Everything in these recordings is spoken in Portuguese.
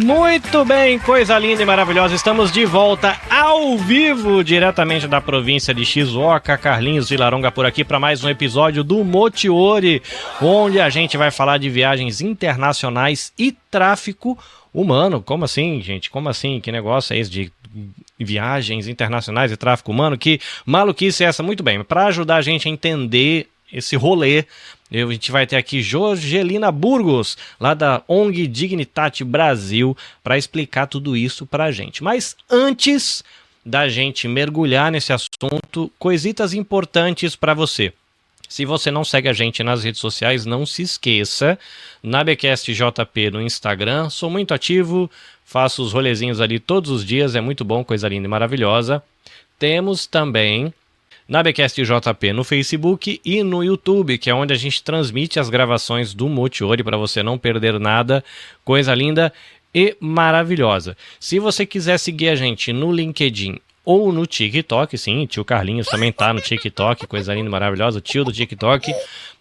Muito bem, coisa linda e maravilhosa, estamos de volta ao vivo, diretamente da província de Shizuoka. Carlinhos Villaronga por aqui para mais um episódio do Mochiori, onde a gente vai falar de viagens internacionais e tráfico humano. Como assim, gente? Como assim? Que negócio é esse de viagens internacionais e tráfico humano? Que maluquice é essa? Muito bem, para ajudar a gente a entender esse rolê, a gente vai ter aqui Jorgelina Burgos, lá da ONG Dignitate Brasil, para explicar tudo isso pra gente. Mas antes da gente mergulhar nesse assunto, coisitas importantes para você. Se você não segue a gente nas redes sociais, não se esqueça, NabeCastJP no Instagram, sou muito ativo, faço os rolezinhos ali todos os dias, é muito bom, coisa linda e maravilhosa. Temos também NabeCast JP no Facebook e no YouTube, que é onde a gente transmite as gravações do Mochiori para você não perder nada, coisa linda e maravilhosa. Se você quiser seguir a gente no LinkedIn ou no TikTok, sim, tio Carlinhos também tá no TikTok, coisa linda e maravilhosa, o tio do TikTok,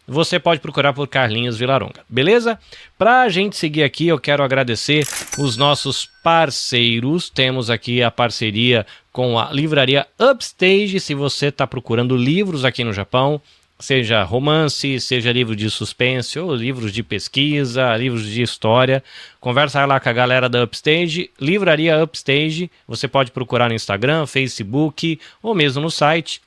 você pode procurar por Carlinhos Villaronga, beleza? Pra gente seguir aqui, eu quero agradecer os nossos parceiros. Temos aqui a parceria com a livraria Upstage. Se você está procurando livros aqui no Japão, seja romance, seja livro de suspense, ou livros de pesquisa, livros de história, conversa lá com a galera da Upstage, livraria Upstage. Você pode procurar no Instagram, Facebook ou mesmo no site.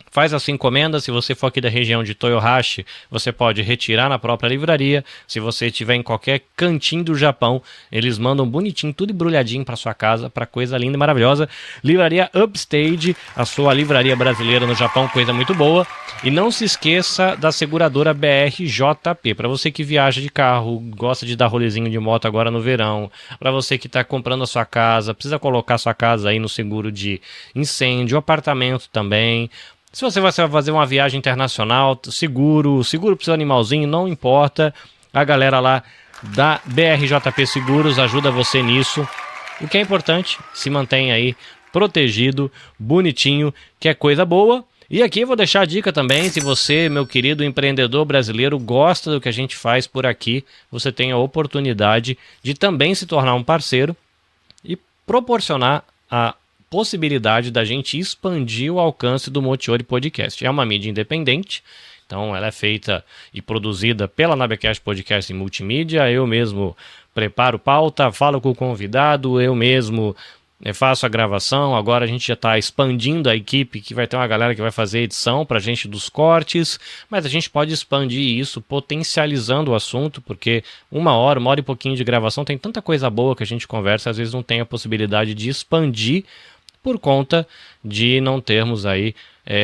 Faz a sua encomenda. Se você for aqui da região de Toyohashi, você pode retirar na própria livraria. Se você estiver em qualquer cantinho do Japão, eles mandam bonitinho, tudo embrulhadinho para sua casa, para coisa linda e maravilhosa. Livraria Upstage, a sua livraria brasileira no Japão, coisa muito boa. E não se esqueça da seguradora BRJP, para você que viaja de carro, gosta de dar rolezinho de moto agora no verão, para você que está comprando a sua casa, precisa colocar a sua casa aí no seguro de incêndio, apartamento também. Se você vai fazer uma viagem internacional, seguro para o seu animalzinho, não importa. A galera lá da BRJP Seguros ajuda você nisso. O que é importante, se mantenha aí protegido, bonitinho, que é coisa boa. E aqui eu vou deixar a dica também, se você, meu querido empreendedor brasileiro, gosta do que a gente faz por aqui, você tem a oportunidade de também se tornar um parceiro e proporcionar a possibilidade da gente expandir o alcance do Mochiori Podcast. É uma mídia independente, então ela é feita e produzida pela NabeCast Podcast em Multimídia. Eu mesmo preparo pauta, falo com o convidado, eu mesmo faço a gravação. Agora a gente já está expandindo a equipe, que vai ter uma galera que vai fazer edição para a gente dos cortes, mas a gente pode expandir isso potencializando o assunto, porque uma hora e pouquinho de gravação tem tanta coisa boa que a gente conversa, às vezes não tem a possibilidade de expandir por conta de não termos aí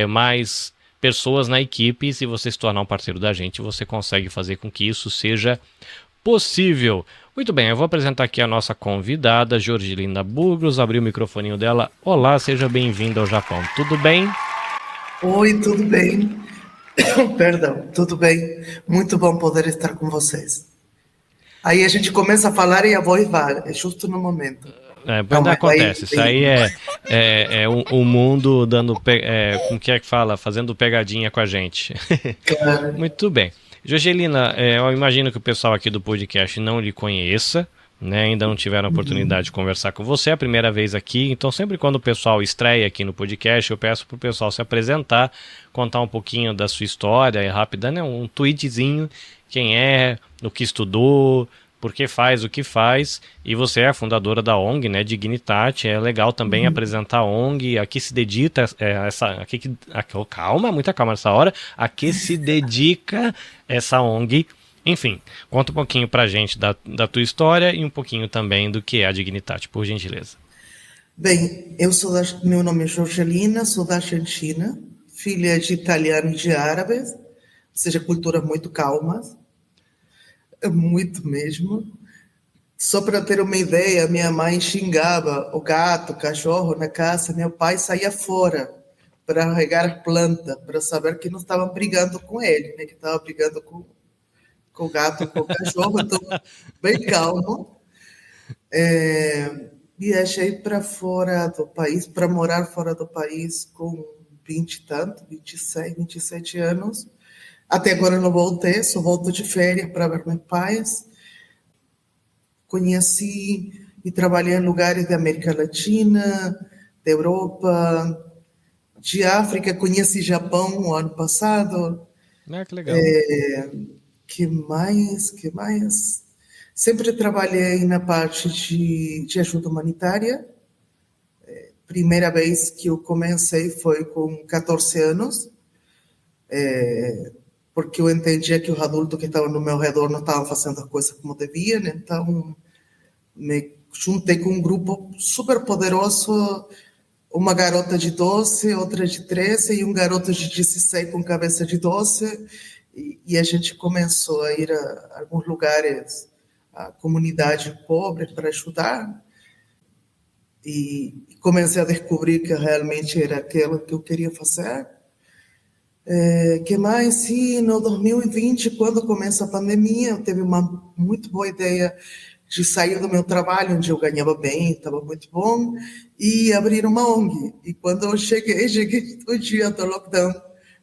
mais pessoas na equipe. E se você se tornar um parceiro da gente, você consegue fazer com que isso seja possível. Muito bem, eu vou apresentar aqui a nossa convidada, Jorgelina Burgos, abrir o microfoninho dela. Olá, seja bem-vinda ao Japão, tudo bem? Oi, tudo bem? Perdão, tudo bem? Muito bom poder estar com vocês. Aí a gente começa a falar e a voz vai, é justo no momento. Quando acontece, isso aí é o mundo dando, como que é que fala? Fazendo pegadinha com a gente. Claro. Muito bem. Jorgelina, eu imagino que o pessoal aqui do podcast não lhe conheça, né? Ainda não tiveram a oportunidade de conversar com você, é a primeira vez aqui, então sempre quando o pessoal estreia aqui no podcast, eu peço para o pessoal se apresentar, contar um pouquinho da sua história, é rápida, né? Um tweetzinho, quem é, o que estudou, por que faz o que faz, e você é a fundadora da ONG, né, Dignitate. É legal também apresentar a ONG, a que se dedica, calma, muita calma nessa hora, a que se dedica essa ONG. Enfim, conta um pouquinho pra gente da tua história e um pouquinho também do que é a Dignitate, por gentileza. Bem, meu nome é Jorgelina, sou da Argentina, filha de italiano e de árabes, ou seja, cultura muito calma. Muito mesmo. Só para ter uma ideia, minha mãe xingava o gato, o cachorro na casa, meu pai saía fora para regar planta, para saber que não estavam brigando com ele, né? Que estava brigando com o gato, com o cachorro, então bem calmo. Viajei para fora do país, para morar fora do país com 20 e tanto, 26, 27 anos. Até agora não voltei, só volto de férias para ver meus pais. Conheci e trabalhei em lugares da América Latina, da Europa, de África. Conheci Japão o ano passado. Que legal. Que mais? Que mais? Sempre trabalhei na parte de ajuda humanitária. Primeira vez que eu comecei foi com 14 anos, porque eu entendia que os adultos que estavam no meu redor não estavam fazendo as coisas como deviam, então me juntei com um grupo super poderoso, uma garota de 12, outra de 13 e um garoto de 16 com cabeça de 12, e a gente começou a ir a alguns lugares, a comunidade pobre para ajudar, e comecei a descobrir que realmente era aquilo que eu queria fazer. Que mais? Sim, no 2020, quando começa a pandemia, eu tive uma muito boa ideia de sair do meu trabalho, onde eu ganhava bem, estava muito bom, e abrir uma ONG. E quando eu cheguei no dia do lockdown,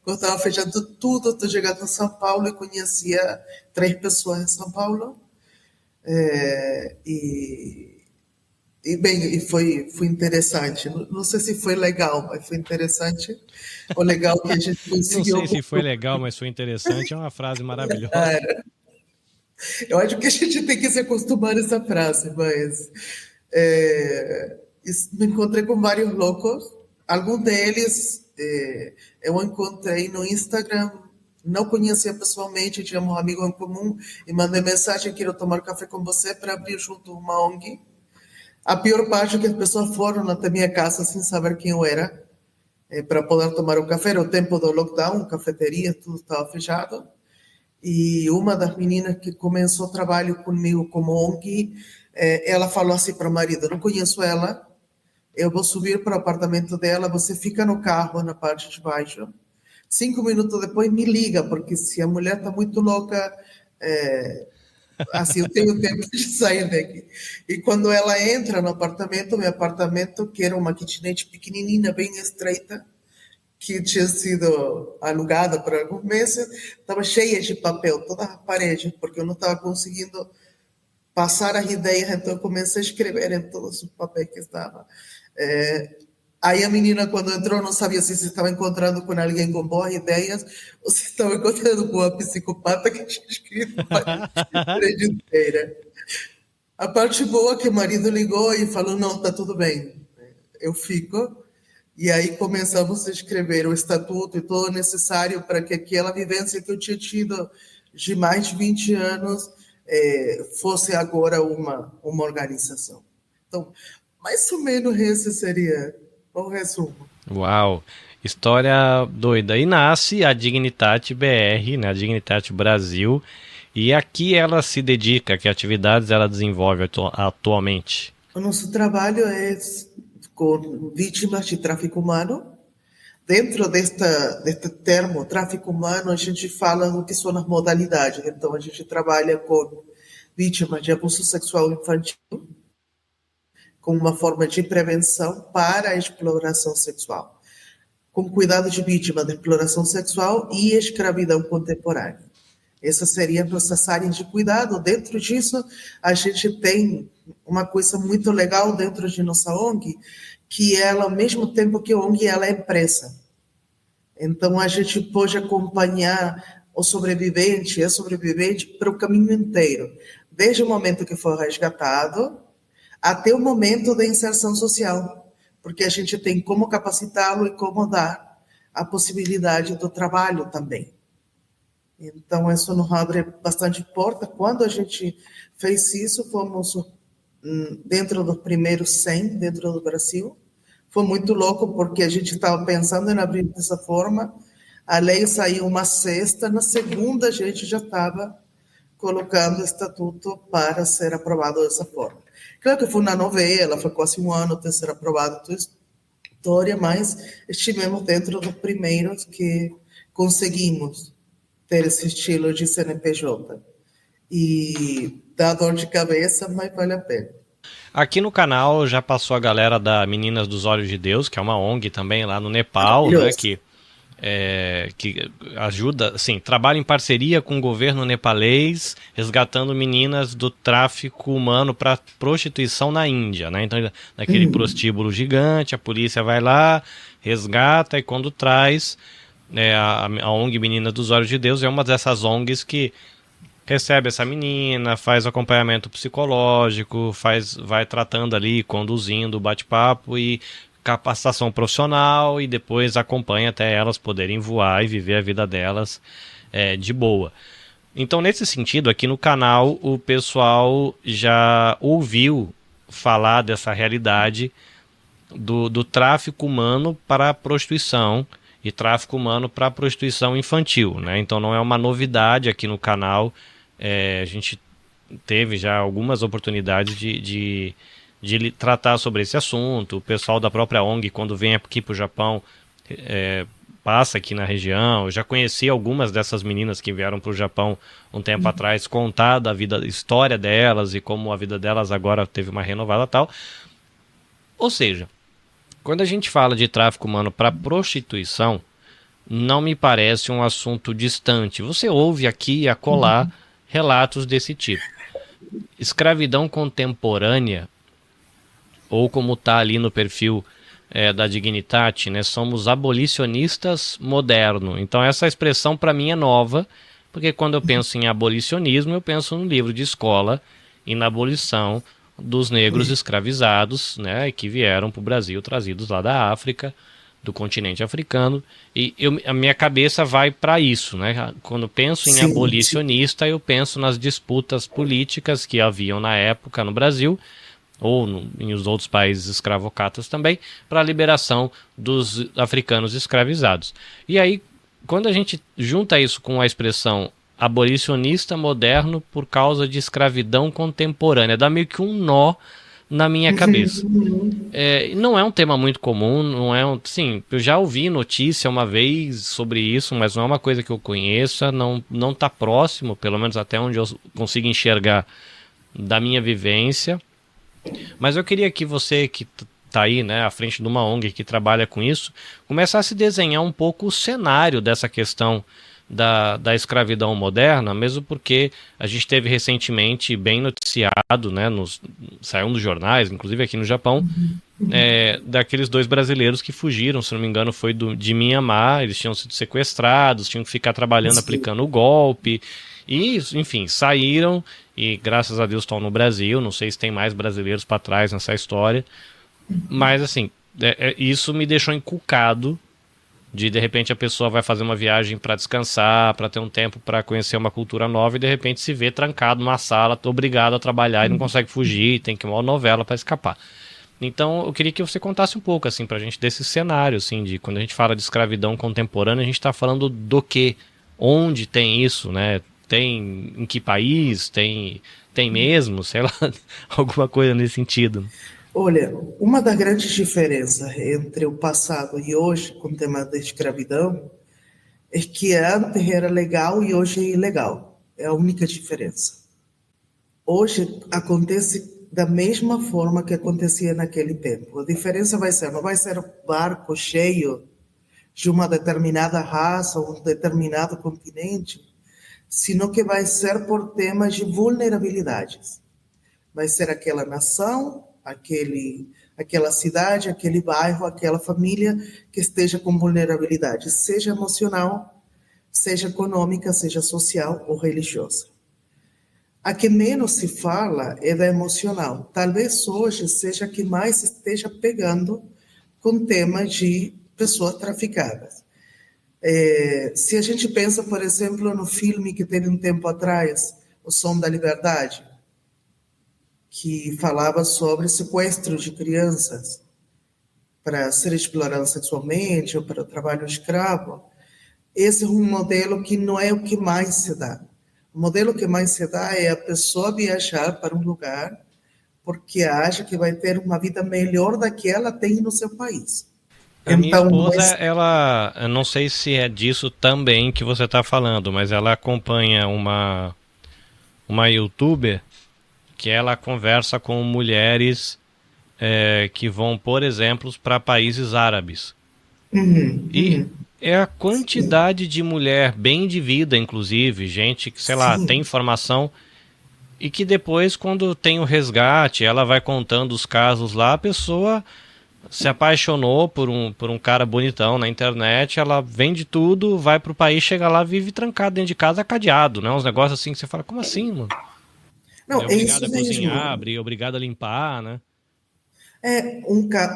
quando estava fechando tudo, estou chegando em São Paulo e conhecia 3 pessoas em São Paulo. E foi interessante. Não sei se foi legal, mas foi interessante. O legal que a gente conseguiu. Não sei se foi legal, mas foi interessante. É uma frase maravilhosa. Eu acho que a gente tem que se acostumar a essa frase, mas me encontrei com vários loucos. Alguns deles eu encontrei no Instagram, não conhecia pessoalmente, tínhamos um amigo em comum, e mandei mensagem: quero tomar café com você para abrir junto uma ONG. A pior parte é que as pessoas foram até minha casa sem saber quem eu era, para poder tomar um café. Era o tempo do lockdown, cafeteria, tudo estava fechado. E uma das meninas que começou o trabalho comigo como ONG, ela falou assim para o marido: não conheço ela, eu vou subir para o apartamento dela, você fica no carro, na parte de baixo. 5 minutos depois me liga, porque se a mulher está muito louca, assim, eu tenho tempo de sair daqui. E quando ela entra no apartamento, meu apartamento, que era uma kitnet pequenininha, bem estreita, que tinha sido alugada por alguns meses, estava cheia de papel, todas as paredes, porque eu não estava conseguindo passar as ideias, então eu comecei a escrever em todos os papéis que estavam. Aí a menina, quando entrou, não sabia se estava encontrando com alguém com boas ideias ou se estava encontrando com uma psicopata que tinha escrito a parede inteira. A parte boa é que o marido ligou e falou: não, está tudo bem, eu fico. E aí começamos a escrever o estatuto e todo o necessário para que aquela vivência que eu tinha tido de mais de 20 anos fosse agora uma organização. Então, mais ou menos esse seria o resumo. Uau! História doida. E nasce a Dignitate BR, né? A Dignitate Brasil. E a que ela se dedica, que atividades ela desenvolve atualmente? O nosso trabalho é com vítimas de tráfico humano. Dentro deste termo, tráfico humano, a gente fala do que são as modalidades. Então, a gente trabalha com vítimas de abuso sexual infantil, com uma forma de prevenção para a exploração sexual, com cuidado de vítima de exploração sexual e escravidão contemporânea. Essas seriam nossas áreas de cuidado. Dentro disso, a gente tem uma coisa muito legal dentro de nossa ONG, que ela, ao mesmo tempo que a ONG, ela é empresa. Então, a gente pode acompanhar o sobrevivente e a sobrevivente para o caminho inteiro, desde o momento que foi resgatado até o momento da inserção social, porque a gente tem como capacitá-lo e como dar a possibilidade do trabalho também. Então, isso nos abre bastante porta. Quando a gente fez isso, fomos dentro dos primeiros 100 dentro do Brasil. Foi muito louco, porque a gente estava pensando em abrir dessa forma. A lei saiu uma sexta, na segunda a gente já estava colocando o estatuto para ser aprovado dessa forma. Claro que foi uma novela, foi quase um ano até ser aprovado toda a história, mas estivemos dentro dos primeiros que conseguimos ter esse estilo de CNPJ. E dá dor de cabeça, mas vale a pena. Aqui no canal já passou a galera da Meninas dos Olhos de Deus, que é uma ONG também lá no Nepal, né, que ajuda, assim, trabalha em parceria com o governo nepalês, resgatando meninas do tráfico humano para prostituição na Índia, né? Então, naquele prostíbulo gigante, a polícia vai lá, resgata e quando traz, a ONG Meninas dos Olhos de Deus é uma dessas ONGs que recebe essa menina, faz acompanhamento psicológico, vai tratando ali, conduzindo o bate-papo e capacitação profissional e depois acompanha até elas poderem voar e viver a vida delas de boa. Então, nesse sentido, aqui no canal, o pessoal já ouviu falar dessa realidade do tráfico humano para a prostituição e tráfico humano para a prostituição infantil, né? Então, não é uma novidade aqui no canal. A gente teve já algumas oportunidades de tratar sobre esse assunto. O pessoal da própria ONG, quando vem aqui para o Japão, passa aqui na região. Eu já conheci algumas dessas meninas que vieram para o Japão um tempo atrás, contar da história delas e como a vida delas agora teve uma renovada e tal. Ou seja, quando a gente fala de tráfico humano para prostituição, não me parece um assunto distante. Você ouve aqui e acolá relatos desse tipo. Escravidão contemporânea, ou como está ali no perfil da Dignitate, né, somos abolicionistas modernos. Então essa expressão para mim é nova, porque quando eu penso em abolicionismo, eu penso no livro de escola e na abolição dos negros escravizados, né, que vieram para o Brasil, trazidos lá da África, do continente africano, e a minha cabeça vai para isso, né? Quando penso em abolicionista, eu penso nas disputas políticas que haviam na época no Brasil, ou em os outros países escravocratas também, para a liberação dos africanos escravizados. E aí, quando a gente junta isso com a expressão abolicionista moderno por causa de escravidão contemporânea, dá meio que um nó na minha cabeça. Não é um tema muito comum, não é sim, eu já ouvi notícia uma vez sobre isso, mas não é uma coisa que eu conheça, não está próximo, pelo menos até onde eu consigo enxergar da minha vivência. Mas eu queria que você, que está aí, né, à frente de uma ONG que trabalha com isso, começasse a desenhar um pouco o cenário dessa questão da escravidão moderna, mesmo porque a gente teve recentemente bem noticiado, né, saiu nos jornais, inclusive aqui no Japão, daqueles 2 brasileiros que fugiram, se não me engano foi de Mianmar, eles tinham sido sequestrados, tinham que ficar trabalhando, aplicando o golpe, e enfim, saíram e graças a Deus estão no Brasil, não sei se tem mais brasileiros para trás nessa história, mas assim, isso me deixou encucado de repente a pessoa vai fazer uma viagem para descansar, para ter um tempo para conhecer uma cultura nova e de repente se vê trancado numa sala, obrigado a trabalhar e não consegue fugir, tem que ir uma novela para escapar. Então eu queria que você contasse um pouco assim, para a gente desse cenário, assim, de quando a gente fala de escravidão contemporânea, a gente está falando do quê? Onde tem isso, né? Tem em que país? Tem mesmo? Sei lá, alguma coisa nesse sentido. Olha, uma das grandes diferenças entre o passado e hoje com o tema da escravidão é que antes era legal e hoje é ilegal. É a única diferença. Hoje acontece da mesma forma que acontecia naquele tempo. A diferença não vai ser o barco cheio de uma determinada raça ou um determinado continente, sino que vai ser por temas de vulnerabilidades. Vai ser aquela nação, aquela cidade, aquele bairro, aquela família que esteja com vulnerabilidade, seja emocional, seja econômica, seja social ou religiosa. A que menos se fala é da emocional. Talvez hoje seja a que mais esteja pegando com temas de pessoas traficadas. Se a gente pensa, por exemplo, no filme que teve um tempo atrás, O Som da Liberdade, que falava sobre sequestro de crianças para serem exploradas sexualmente ou para o trabalho escravo, esse é um modelo que não é o que mais se dá. O modelo que mais se dá é a pessoa viajar para um lugar porque acha que vai ter uma vida melhor da que ela tem no seu país. A minha esposa, ela, eu não sei se é disso também que você está falando, mas ela acompanha uma youtuber que ela conversa com mulheres que vão, por exemplo, para países árabes. E é a quantidade de mulher bem de vida, inclusive, gente que, sei lá, tem informação e que depois, quando tem o resgate, ela vai contando os casos lá, a pessoa se apaixonou por um cara bonitão na internet, ela vende tudo, vai pro país, chega lá, vive trancado dentro de casa, cadeado, né? Uns negócios assim que você fala, como assim, mano? Não, É é obrigado isso a cozinhar, mesmo. obrigado a limpar, né?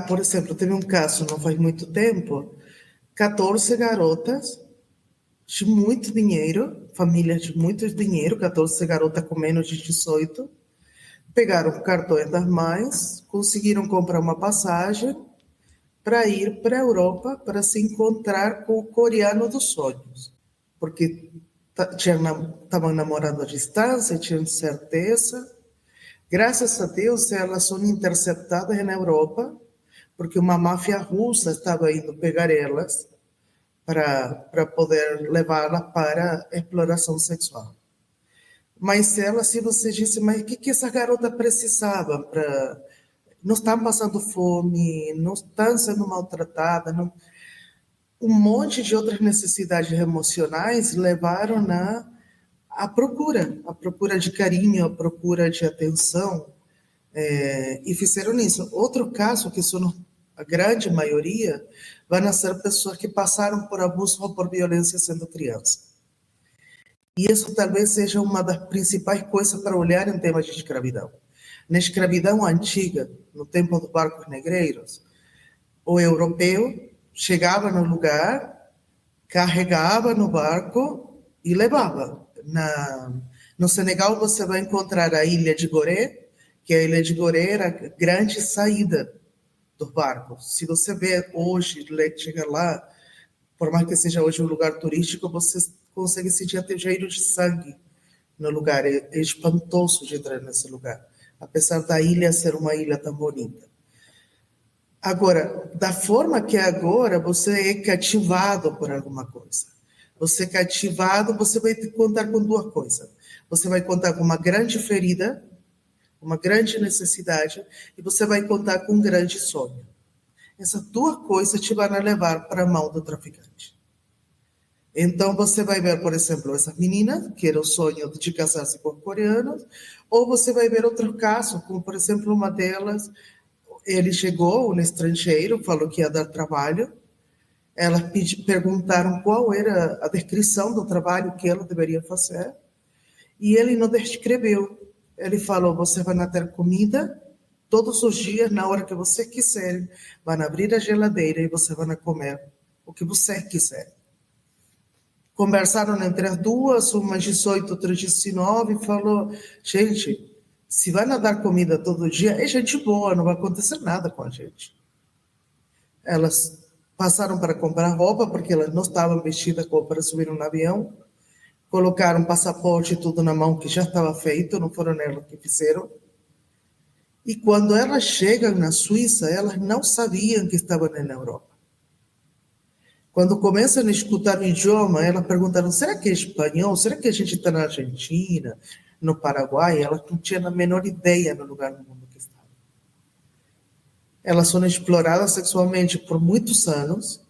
Por exemplo, teve um caso não faz muito tempo, 14 garotas de muito dinheiro, famílias de muito dinheiro, 14 garotas com menos de 18, pegaram cartões das mães, conseguiram comprar uma passagem para ir para a Europa para se encontrar com o coreano dos sonhos. Porque estavam namorando à distância, tinham certeza. Graças a Deus, elas são interceptadas na Europa, porque uma máfia russa estava indo pegar elas para poder levá-las para exploração sexual. Mas ela, se você disse, mas o que essa garota precisava para... Não estão passando fome, não estão sendo maltratadas, não... Um monte de outras necessidades emocionais levaram a procura de carinho, a procura de atenção, e fizeram isso. Outro caso, que são a grande maioria, vão ser pessoas que passaram por abuso ou por violência sendo criança. E isso talvez seja uma das principais coisas para olhar em temas de escravidão. Na escravidão antiga, no tempo dos barcos negreiros, o europeu chegava no lugar, carregava no barco e levava. No Senegal você vai encontrar a ilha de Gorée, que a ilha de Gorée era a grande saída dos barcos. Se você vê hoje, chega lá, por mais que seja hoje um lugar turístico, você consegue sentir até o cheiro de sangue no lugar. É espantoso de entrar nesse lugar, apesar da ilha ser uma ilha tão bonita. Agora, da forma que é agora, você é cativado por alguma coisa. Você é cativado, você vai contar com duas coisas. Você vai contar com uma grande ferida, uma grande necessidade, e você vai contar com um grande sonho. Essas duas coisas te vão levar para a mão do traficante. Então, você vai ver, por exemplo, essas meninas, que era o sonho de casar-se com coreanos, ou você vai ver outros casos, como, por exemplo, uma delas, ele chegou, um estrangeiro, falou que ia dar trabalho, elas perguntaram qual era a descrição do trabalho que ela deveria fazer, e ele não descreveu. Ele falou, você vai ter comida todos os dias, na hora que você quiser, vai abrir a geladeira e você vai comer o que você quiser. Conversaram entre as duas, uma 18, outra 19, e falou, gente, se vai dar comida todo dia, é gente boa, não vai acontecer nada com a gente. Elas passaram para comprar roupa, porque elas não estavam vestidas para subir no avião, colocaram passaporte e tudo na mão, que já estava feito, não foram elas que fizeram. E quando elas chegam na Suíça, elas não sabiam que estavam na Europa. Quando começam a escutar o idioma, elas perguntaram, será que é espanhol? Será que a gente está na Argentina, no Paraguai? Elas não tinham a menor ideia do lugar no mundo que estavam. Elas são exploradas sexualmente por muitos anos,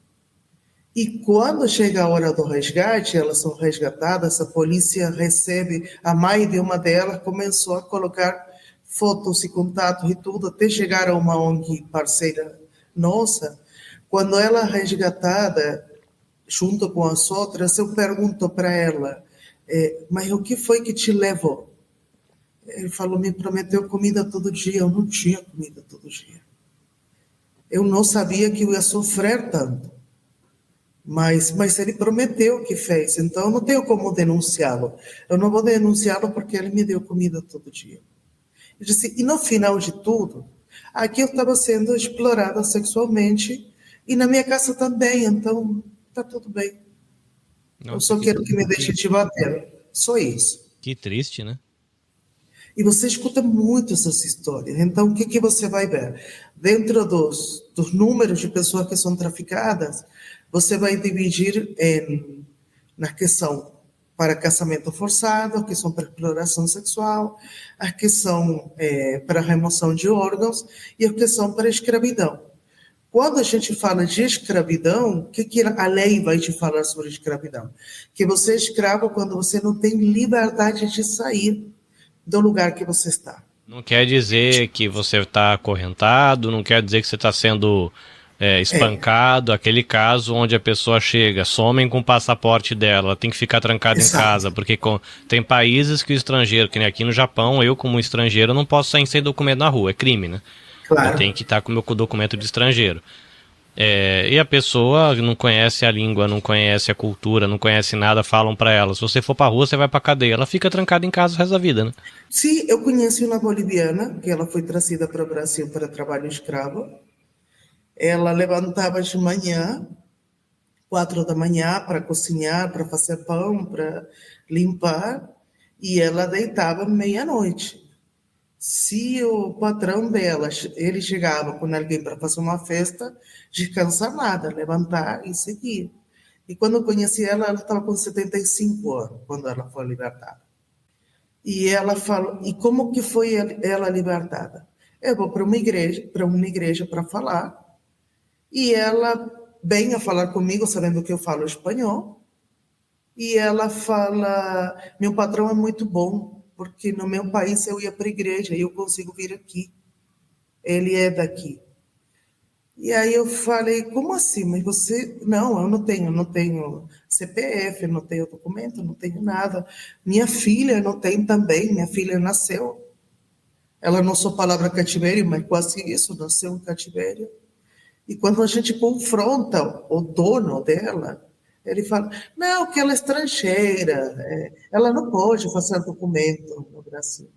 e quando chega a hora do resgate, elas são resgatadas, a polícia recebe, a mãe de uma delas começou a colocar fotos e contatos e tudo, até chegar a uma ONG parceira nossa. Quando ela é resgatada, junto com as outras, eu pergunto para ela, mas o que foi que te levou? Ele falou, me prometeu comida todo dia. Eu não tinha comida todo dia. Eu não sabia que eu ia sofrer tanto. Mas ele prometeu que fez, então eu não tenho como denunciá-lo. Eu não vou denunciá-lo porque ele me deu comida todo dia. Eu disse, e no final de tudo, aqui eu estava sendo explorada sexualmente e na minha casa também, então está tudo bem. Nossa, eu só quero que me deixe te bater. Só isso. Que triste, né? E você escuta muito essas histórias. Então, o que você vai ver? Dentro dos números de pessoas que são traficadas, você vai dividir na questão para casamento forçado, as que são para exploração sexual, as que são para remoção de órgãos e as que são para escravidão. Quando a gente fala de escravidão, o que a lei vai te falar sobre escravidão? Que você é escravo quando você não tem liberdade de sair do lugar que você está. Não quer dizer que você está acorrentado, não quer dizer que você está sendo espancado, aquele caso onde a pessoa chega, somem com o passaporte dela, ela tem que ficar trancada em casa, porque tem países que o estrangeiro, que nem aqui no Japão, eu como estrangeiro não posso sair sem documento na rua, é crime, né? Claro. Eu tenho que estar com o meu documento de estrangeiro. E a pessoa não conhece a língua, não conhece a cultura, não conhece nada, falam para ela, se você for para rua, você vai para cadeia. Ela fica trancada em casa o resto da vida, né? Sim, eu conheci uma boliviana, que ela foi trazida para o Brasil para trabalho escravo. Ela levantava de manhã, 4 da manhã, para cozinhar, para fazer pão, para limpar, e ela deitava meia-noite. Se o patrão dela, ele chegava com alguém para fazer uma festa, descansar nada, levantar e seguir. E quando eu conheci ela, ela estava com 75 anos, quando ela foi libertada. E ela falou, e como que foi ela libertada? Eu vou para uma igreja para falar, e ela vem a falar comigo, sabendo que eu falo espanhol, e ela fala, meu patrão é muito bom, porque no meu país eu ia para a igreja e eu consigo vir aqui. Ele é daqui. E aí eu falei, como assim? Mas você... Não, eu não tenho CPF, não tenho documento, não tenho nada. Minha filha não tem também, minha filha nasceu. Ela não só palavra cativeiro, mas quase isso, nasceu em cativeiro. E quando a gente confronta o dono dela, ele fala, não, que ela é estrangeira, ela não pode fazer documento no Brasil.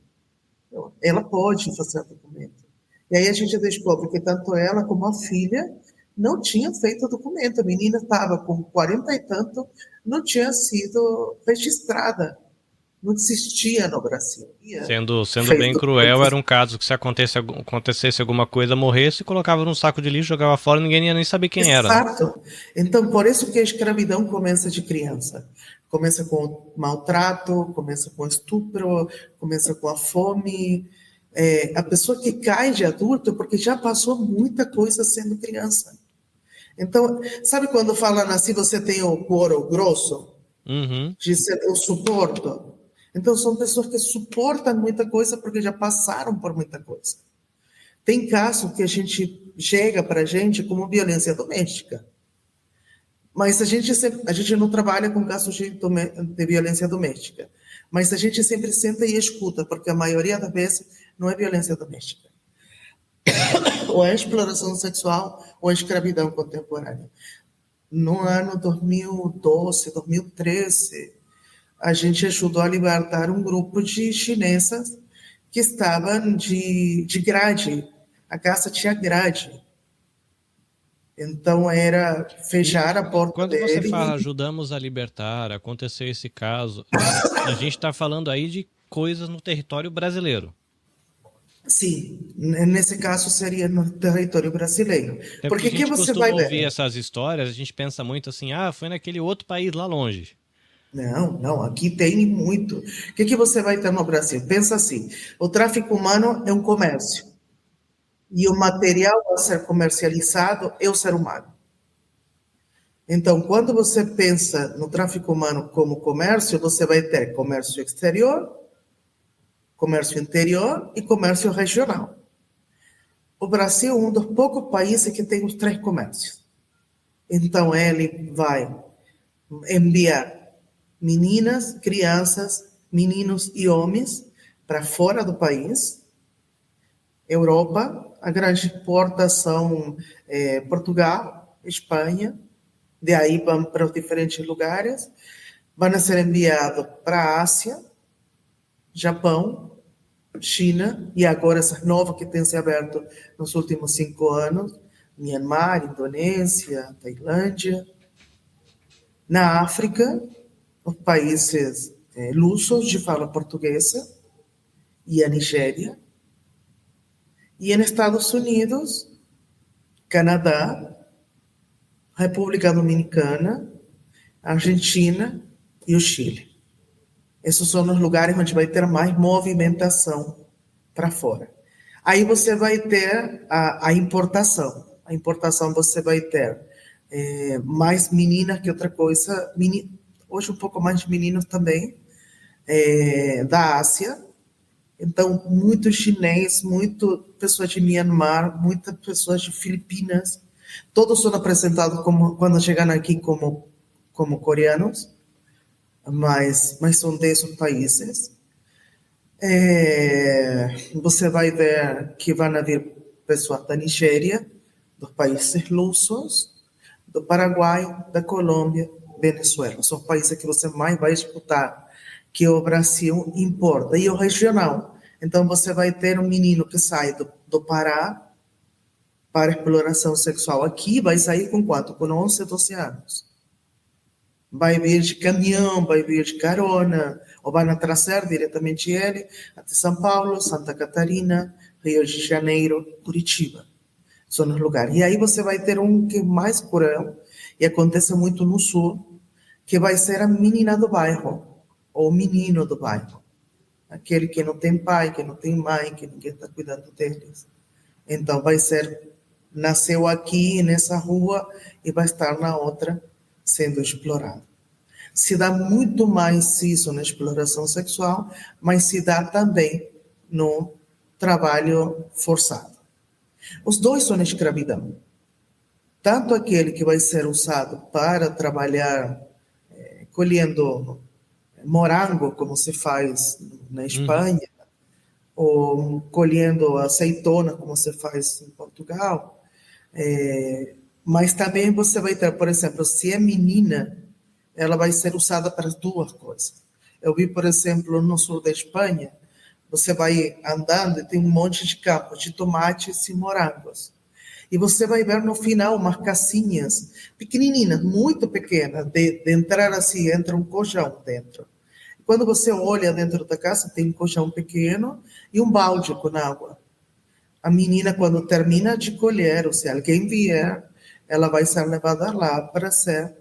Ela pode fazer documento. E aí a gente descobre que tanto ela como a filha não tinham feito documento. A menina estava com 40 e tanto, não tinha sido registrada. Não existia no Brasil. Sendo bem cruel, era um caso que se acontecesse alguma coisa, morresse, colocava num saco de lixo, jogava fora, ninguém ia nem saber quem era. Exato. Então, por isso que a escravidão começa de criança. Começa com maltrato, começa com estupro, começa com a fome. A pessoa que cai de adulto porque já passou muita coisa sendo criança. Então, sabe quando falam assim, você tem o couro grosso? Uhum. Eu suporto. Então, são pessoas que suportam muita coisa porque já passaram por muita coisa. Tem casos que a gente chega para a gente como violência doméstica. Mas a gente não trabalha com casos de violência doméstica. Mas a gente sempre senta e escuta, porque a maioria das vezes não é violência doméstica. Ou é exploração sexual ou é escravidão contemporânea. No ano 2012, 2013, a gente ajudou a libertar um grupo de chinesas que estavam de grade. A casa tinha grade. Então era fechar a porta quando dele. Quando você fala ajudamos a libertar, aconteceu esse caso, a gente está falando aí de coisas no território brasileiro. Sim, nesse caso seria no território brasileiro. Porque que você vai ouvir essas histórias, a gente pensa muito assim, foi naquele outro país lá longe. Não, aqui tem muito. O que você vai ter no Brasil? Pensa assim, o tráfico humano é um comércio. E o material a ser comercializado é o ser humano. Então, quando você pensa no tráfico humano como comércio, você vai ter comércio exterior, comércio interior e comércio regional. O Brasil é um dos poucos países que tem os 3 comércios. Então, ele vai enviar meninas, crianças, meninos e homens para fora do país. Europa, a grande porta são Portugal, Espanha, de aí vão para os diferentes lugares, vão ser enviados para a Ásia, Japão, China, e agora essas novas que têm se aberto nos últimos 5 anos, Myanmar, Indonésia, Tailândia. Na África, os países lusos de fala portuguesa, e a Nigéria. E nos Estados Unidos, Canadá, República Dominicana, Argentina e o Chile. Esses são os lugares onde vai ter mais movimentação para fora. Aí você vai ter a importação. A importação você vai ter mais meninas que outra coisa. Hoje um pouco mais de meninos também, da Ásia. Então, muito chinês, muito pessoas de Myanmar, muitas pessoas de Filipinas. Todos são apresentados como, quando chegam aqui como coreanos, mas são desses países. Você vai ver que vão vir pessoas da Nigéria, dos países lusos, do Paraguai, da Colômbia, Venezuela. São países que você mais vai escutar que o Brasil importa. E o regional. Então, você vai ter um menino que sai do Pará para exploração sexual aqui, vai sair com quanto? Com 11, 12 anos. Vai vir de caminhão, vai vir de carona, ou vai trazer diretamente ele até São Paulo, Santa Catarina, Rio de Janeiro, Curitiba. São os lugares. E aí você vai ter um que é mais cruel, e acontece muito no sul, que vai ser a menina do bairro, ou o menino do bairro. Aquele que não tem pai, que não tem mãe, que ninguém está cuidando deles. Então vai ser, nasceu aqui nessa rua e vai estar na outra sendo explorado. Se dá muito mais isso na exploração sexual, mas se dá também no trabalho forçado. Os dois são escravidão. Tanto aquele que vai ser usado para trabalhar colhendo morango, como se faz na Espanha, ou colhendo azeitona, como se faz em Portugal. Mas também você vai ter, por exemplo, se é menina, ela vai ser usada para as duas coisas. Eu vi, por exemplo, no sul da Espanha, você vai andando e tem um monte de campos de tomates e morangos. E você vai ver no final umas casinhas pequenininhas, muito pequenas, de entrar assim, entra um colchão dentro. Quando você olha dentro da casa, tem um colchão pequeno e um balde com água. A menina, quando termina de colher, ou se alguém vier, ela vai ser levada lá para ser...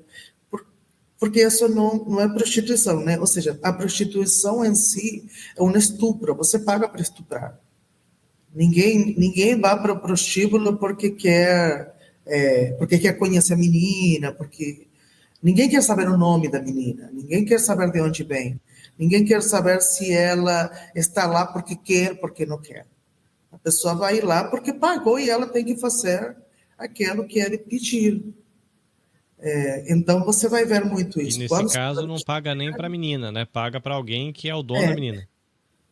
Porque isso não é prostituição, né? Ou seja, a prostituição em si é um estupro. Você paga para estuprar. Ninguém vai para o prostíbulo porque quer conhecer a menina, porque ninguém quer saber o nome da menina, ninguém quer saber de onde vem, ninguém quer saber se ela está lá porque quer, porque não quer. A pessoa vai lá porque pagou e ela tem que fazer aquilo que ele pediu. Então você vai ver muito isso. E nesse caso não paga nem para a menina, né? Paga para alguém que é o dono da menina.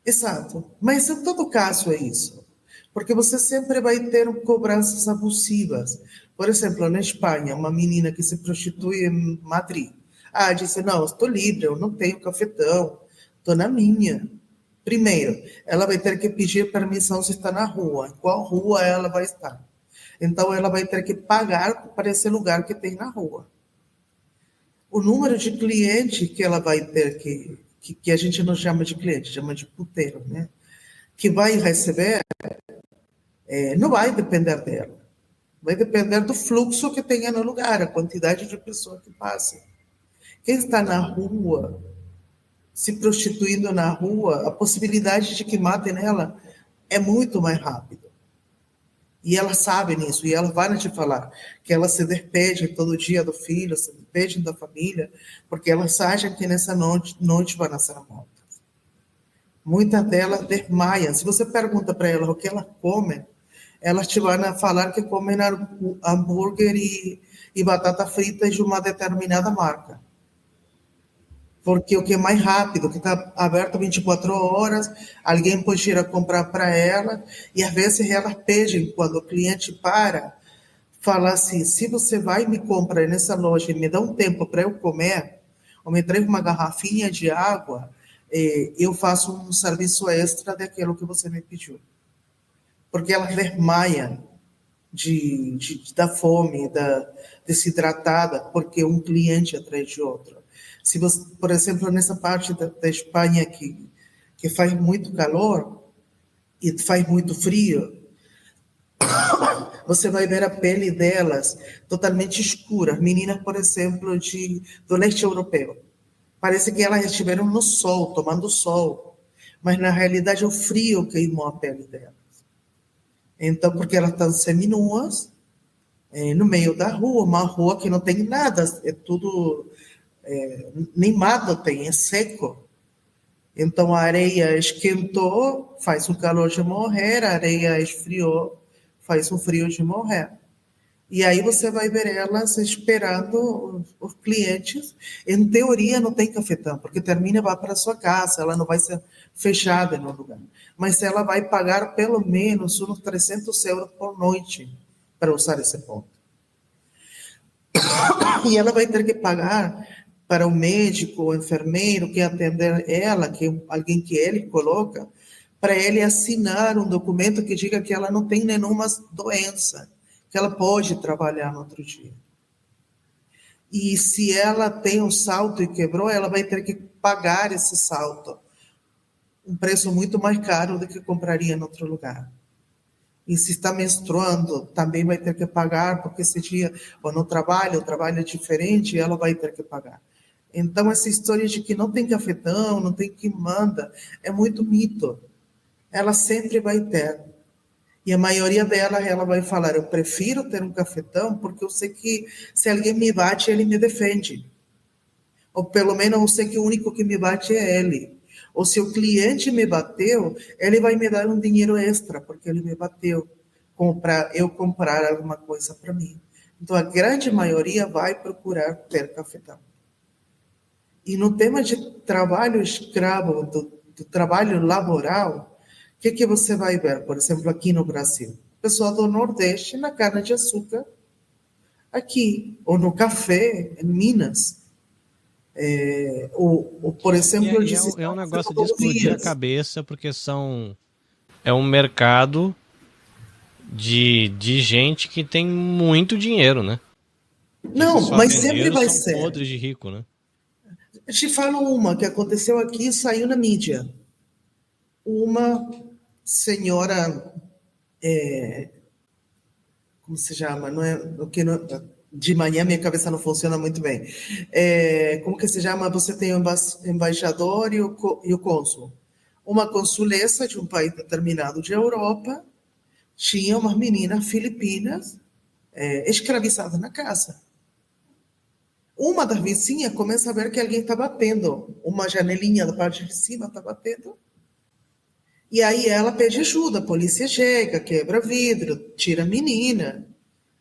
Exato. Mas em todo caso é isso. Porque você sempre vai ter cobranças abusivas. Por exemplo, na Espanha, uma menina que se prostitui em Madrid. Disse, não, estou livre, eu não tenho cafetão, estou na minha. Primeiro, ela vai ter que pedir permissão se está na rua. Em qual rua ela vai estar? Então, ela vai ter que pagar para esse lugar que tem na rua. O número de clientes que ela vai ter, que a gente não chama de cliente, chama de puteiro, né? Que vai receber, não vai depender dela. Vai depender do fluxo que tenha no lugar, a quantidade de pessoas que passam. Quem está na rua, se prostituindo na rua, a possibilidade de que matem ela é muito mais rápida. E ela sabe nisso, e ela vai te falar que ela se despede todo dia do filho, se despede da família, porque elas acham que nessa noite vão ser mortas. Muitas delas desmaiam. Se você pergunta para elas o que elas comem, elas te vão falar que comem hambúrguer e batata frita de uma determinada marca. Porque o que é mais rápido, que está aberto 24 horas, alguém pode ir a comprar para ela, e às vezes elas pedem, quando o cliente fala assim, se você vai e me compra nessa loja e me dá um tempo para eu comer, ou me traz uma garrafinha de água, eu faço um serviço extra daquilo que você me pediu. Porque elas desmaiam da fome, desidratada, porque um cliente atrás de outro. Se você, por exemplo, nessa parte da Espanha que faz muito calor e faz muito frio, você vai ver a pele delas totalmente escura. Meninas, por exemplo, do leste europeu. Parece que elas estiveram no sol, tomando sol, mas na realidade é o frio queimou a pele delas. Então, porque elas estão seminuas, no meio da rua, uma rua que não tem nada, é tudo, nem mato tem, é seco. Então a areia esquentou, faz um calor de morrer, a areia esfriou, faz um frio de morrer. E aí você vai ver elas esperando os clientes. Em teoria não tem cafetão, porque termina e vai para sua casa, ela não vai ser fechada no lugar. Mas ela vai pagar pelo menos uns 300 euros por noite para usar esse ponto. E ela vai ter que pagar para o médico, o enfermeiro que atender ela, que alguém que ele coloca, para ele assinar um documento que diga que ela não tem nenhuma doença, que ela pode trabalhar no outro dia. E se ela tem um salto e quebrou, ela vai ter que pagar esse salto, um preço muito mais caro do que compraria em outro lugar. E se está menstruando, também vai ter que pagar, porque esse dia, ou no trabalho, o trabalho é diferente, ela vai ter que pagar. Então, essa história de que não tem cafetão, não tem quem manda, é muito mito. Ela sempre vai ter. E a maioria delas, ela vai falar, eu prefiro ter um cafetão, porque eu sei que se alguém me bate, ele me defende. Ou pelo menos eu sei que o único que me bate é ele. Ou se o cliente me bateu, ele vai me dar um dinheiro extra, porque ele me bateu, para eu comprar alguma coisa para mim. Então, a grande maioria vai procurar ter cafetão. E no tema de trabalho escravo, do trabalho laboral, o que você vai ver, por exemplo, aqui no Brasil? Pessoal do Nordeste na cana-de-açúcar, aqui, ou no café, em Minas. Ou, por exemplo, é um negócio de explodir a cabeça, porque é um mercado de gente que tem muito dinheiro, né? Não, mas sempre vai ser. Podres de rico, né? Eu te falo uma que aconteceu aqui e saiu na mídia. Uma senhora, como se chama? Não é, de manhã minha cabeça não funciona muito bem. Como que se chama? Você tem o embaixador e o cônsul. Uma consulessa de um país determinado de Europa tinha umas meninas filipinas escravizadas na casa. Uma das vizinhas começa a ver que alguém está batendo. Uma janelinha da parte de cima está batendo. E aí ela pede ajuda. A polícia chega, quebra vidro, tira a menina.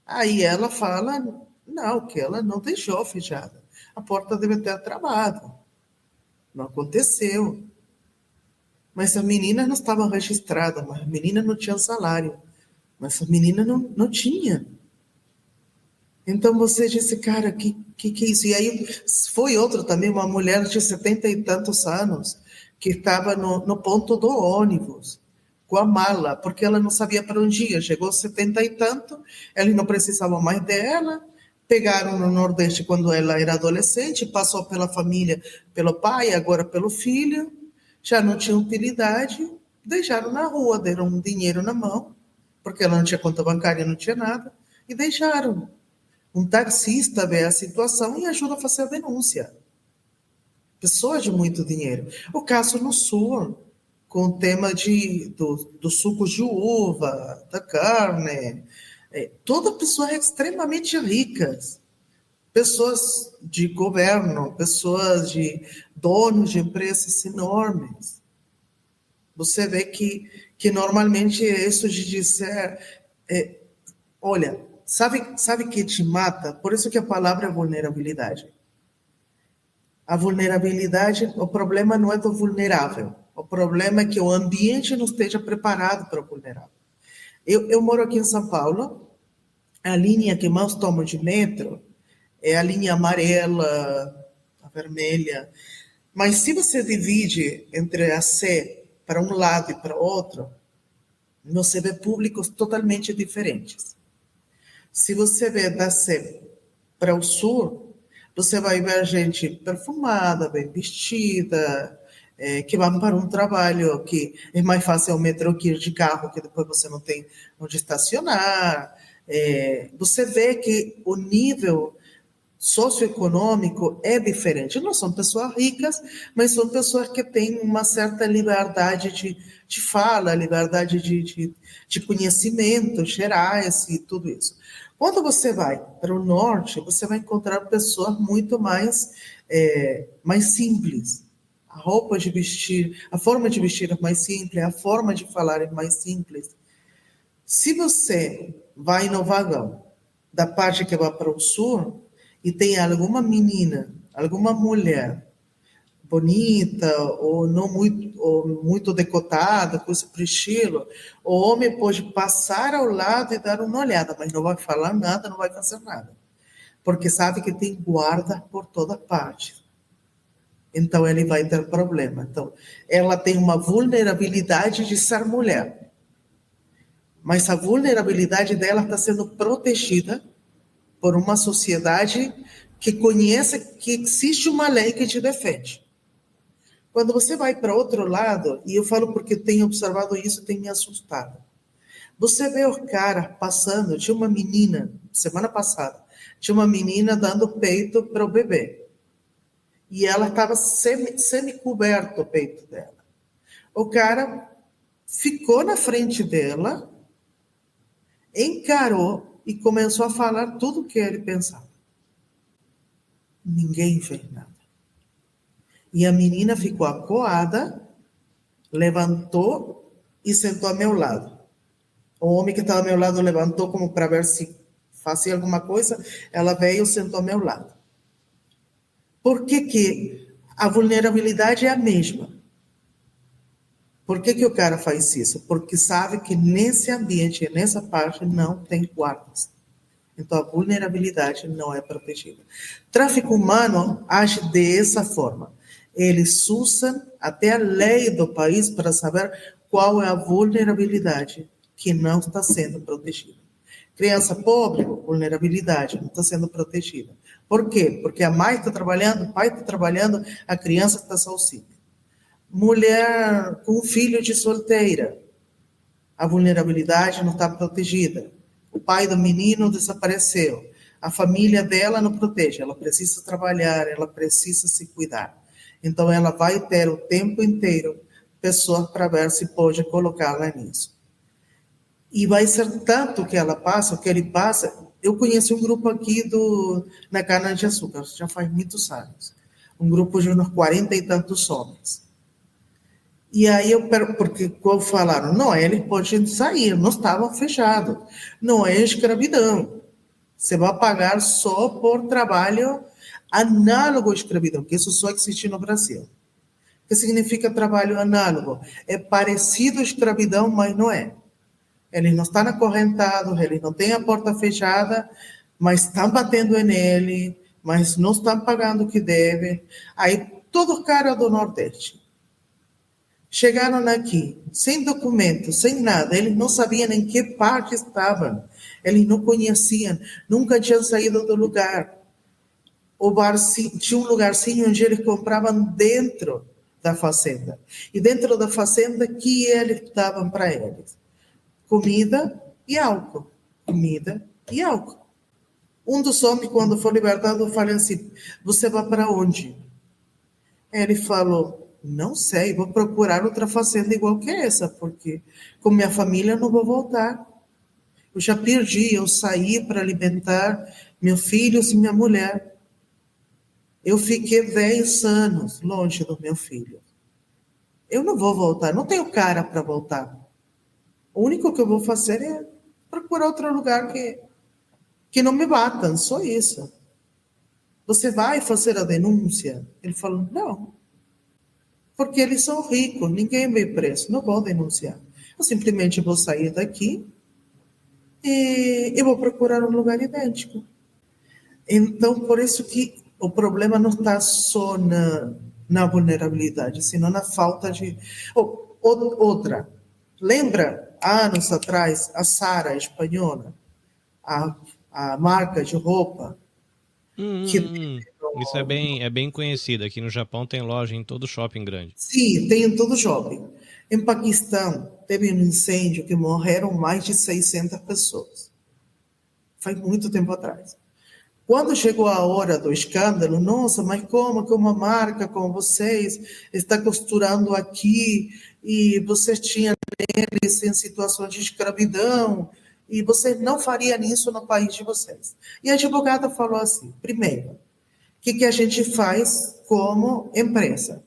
Aí ela fala, não, que ela não deixou fechada. A porta deve ter travado. Não aconteceu. Mas as meninas não estavam registradas, mas as meninas não tinham salário. Mas as meninas não tinham. Então você disse, cara, que é isso? E aí foi outro também, uma mulher de 70 e tantos anos, que estava no ponto do ônibus, com a mala, porque ela não sabia para onde ia. Chegou aos 70 e tanto, eles não precisavam mais dela, pegaram no Nordeste quando ela era adolescente, passou pela família, pelo pai, agora pelo filho, já não tinha utilidade, deixaram na rua, deram um dinheiro na mão, porque ela não tinha conta bancária, não tinha nada, e deixaram. Um taxista vê a situação e ajuda a fazer a denúncia. Pessoas de muito dinheiro. O caso no Sul, com o tema dos sucos de uva, da carne. Toda pessoa é extremamente ricas. Pessoas de governo, pessoas de donos de empresas enormes. Você vê que normalmente isso de dizer... olha... Sabe que te mata? Por isso que a palavra é vulnerabilidade. A vulnerabilidade, o problema não é do vulnerável. O problema é que o ambiente não esteja preparado para o vulnerável. Eu moro aqui em São Paulo. A linha que mais tomo de metro é a linha amarela, a vermelha. Mas se você divide entre a C para um lado e para o outro, você vê públicos totalmente diferentes. Se você vê da C para o sul, você vai ver gente perfumada, bem vestida, que vai para um trabalho que é mais fácil o metrô que ir de carro, que depois você não tem onde estacionar. Você vê que o nível socioeconômico é diferente. Não são pessoas ricas, mas são pessoas que têm uma certa liberdade de fala, liberdade de conhecimentos gerais e tudo isso. Quando você vai para o norte, você vai encontrar pessoas muito mais simples. A roupa de vestir, a forma de vestir é mais simples, a forma de falar é mais simples. Se você vai no vagão da parte que vai para o sul e tem alguma menina, alguma mulher bonita ou não muito decotada, coisa para estilo, o homem pode passar ao lado e dar uma olhada, mas não vai falar nada, não vai fazer nada, porque sabe que tem guarda por toda parte. Então ele vai ter problema. Então ela tem uma vulnerabilidade de ser mulher, mas a vulnerabilidade dela está sendo protegida por uma sociedade que conhece que existe uma lei que te defende. Quando você vai para outro lado, e eu falo porque tenho observado isso e tenho me assustado, você vê o cara passando, tinha uma menina, semana passada, tinha uma menina dando peito para o bebê, e ela estava semi-coberto o peito dela. O cara ficou na frente dela, encarou e começou a falar tudo o que ele pensava. Ninguém fez nada. E a menina ficou acuada, levantou e sentou ao meu lado. O homem que estava ao meu lado levantou como para ver se fazia alguma coisa. Ela veio e sentou ao meu lado. Por que a vulnerabilidade é a mesma? Por que o cara faz isso? Porque sabe que nesse ambiente, nessa parte, não tem guardas. Então, a vulnerabilidade não é protegida. Tráfico humano age dessa forma. Eles usam até a lei do país para saber qual é a vulnerabilidade que não está sendo protegida. Criança pobre, vulnerabilidade, não está sendo protegida. Por quê? Porque a mãe está trabalhando, o pai está trabalhando, a criança está sozinha. Mulher com filho de solteira, a vulnerabilidade não está protegida. O pai do menino desapareceu. A família dela não protege. Ela precisa trabalhar, ela precisa se cuidar. Então, ela vai ter o tempo inteiro pessoas para ver se pode colocá-la nisso. E vai ser tanto que ela passa, que ele passa. Eu conheci um grupo aqui na cana-de-açúcar, já faz muitos anos. Um grupo de uns 40 e tantos homens. E aí porque como falaram, não, eles podem sair, não estavam fechados. Não é escravidão. Você vai pagar só por trabalho análogo à escravidão, que isso só existe no Brasil. O que significa trabalho análogo? É parecido à escravidão, mas não é. Eles não estão acorrentados, eles não têm a porta fechada, mas estão batendo nele, mas não estão pagando o que devem. Aí, todo cara do Nordeste. Chegaram aqui, sem documento, sem nada, eles não sabiam em que parte estavam, eles não conheciam, nunca tinham saído do lugar. O bar tinha um lugarzinho onde eles compravam dentro da fazenda. E dentro da fazenda, que eles davam para eles? Comida e álcool. Comida e álcool. Um dos homens, quando foi libertado, falou assim, você vai para onde? Ele falou, não sei, vou procurar outra fazenda igual que essa, porque com minha família não vou voltar. Eu já perdi, eu saí para alimentar meus filhos e minha mulher. Eu fiquei 10 anos longe do meu filho. Eu não vou voltar, não tenho cara para voltar. O único que eu vou fazer é procurar outro lugar que não me batam, só isso. Você vai fazer a denúncia? Ele falou, não. Porque eles são ricos, ninguém vê preço, não vou denunciar. Eu simplesmente vou sair daqui e eu vou procurar um lugar idêntico. Então, por isso que o problema não está só na vulnerabilidade, senão na falta de... outra, lembra, anos atrás, a Zara espanhola, a marca de roupa? Isso é bem conhecido. Aqui no Japão tem loja em todo shopping grande. Sim, tem em todo shopping. Em Paquistão, teve um incêndio que morreram mais de 600 pessoas. Faz muito tempo atrás. Quando chegou a hora do escândalo, nossa, mas como que uma marca como vocês está costurando aqui e vocês tinham eles em situações de escravidão e vocês não fariam isso no país de vocês. E a advogada falou assim, primeiro, o que a gente faz como empresa?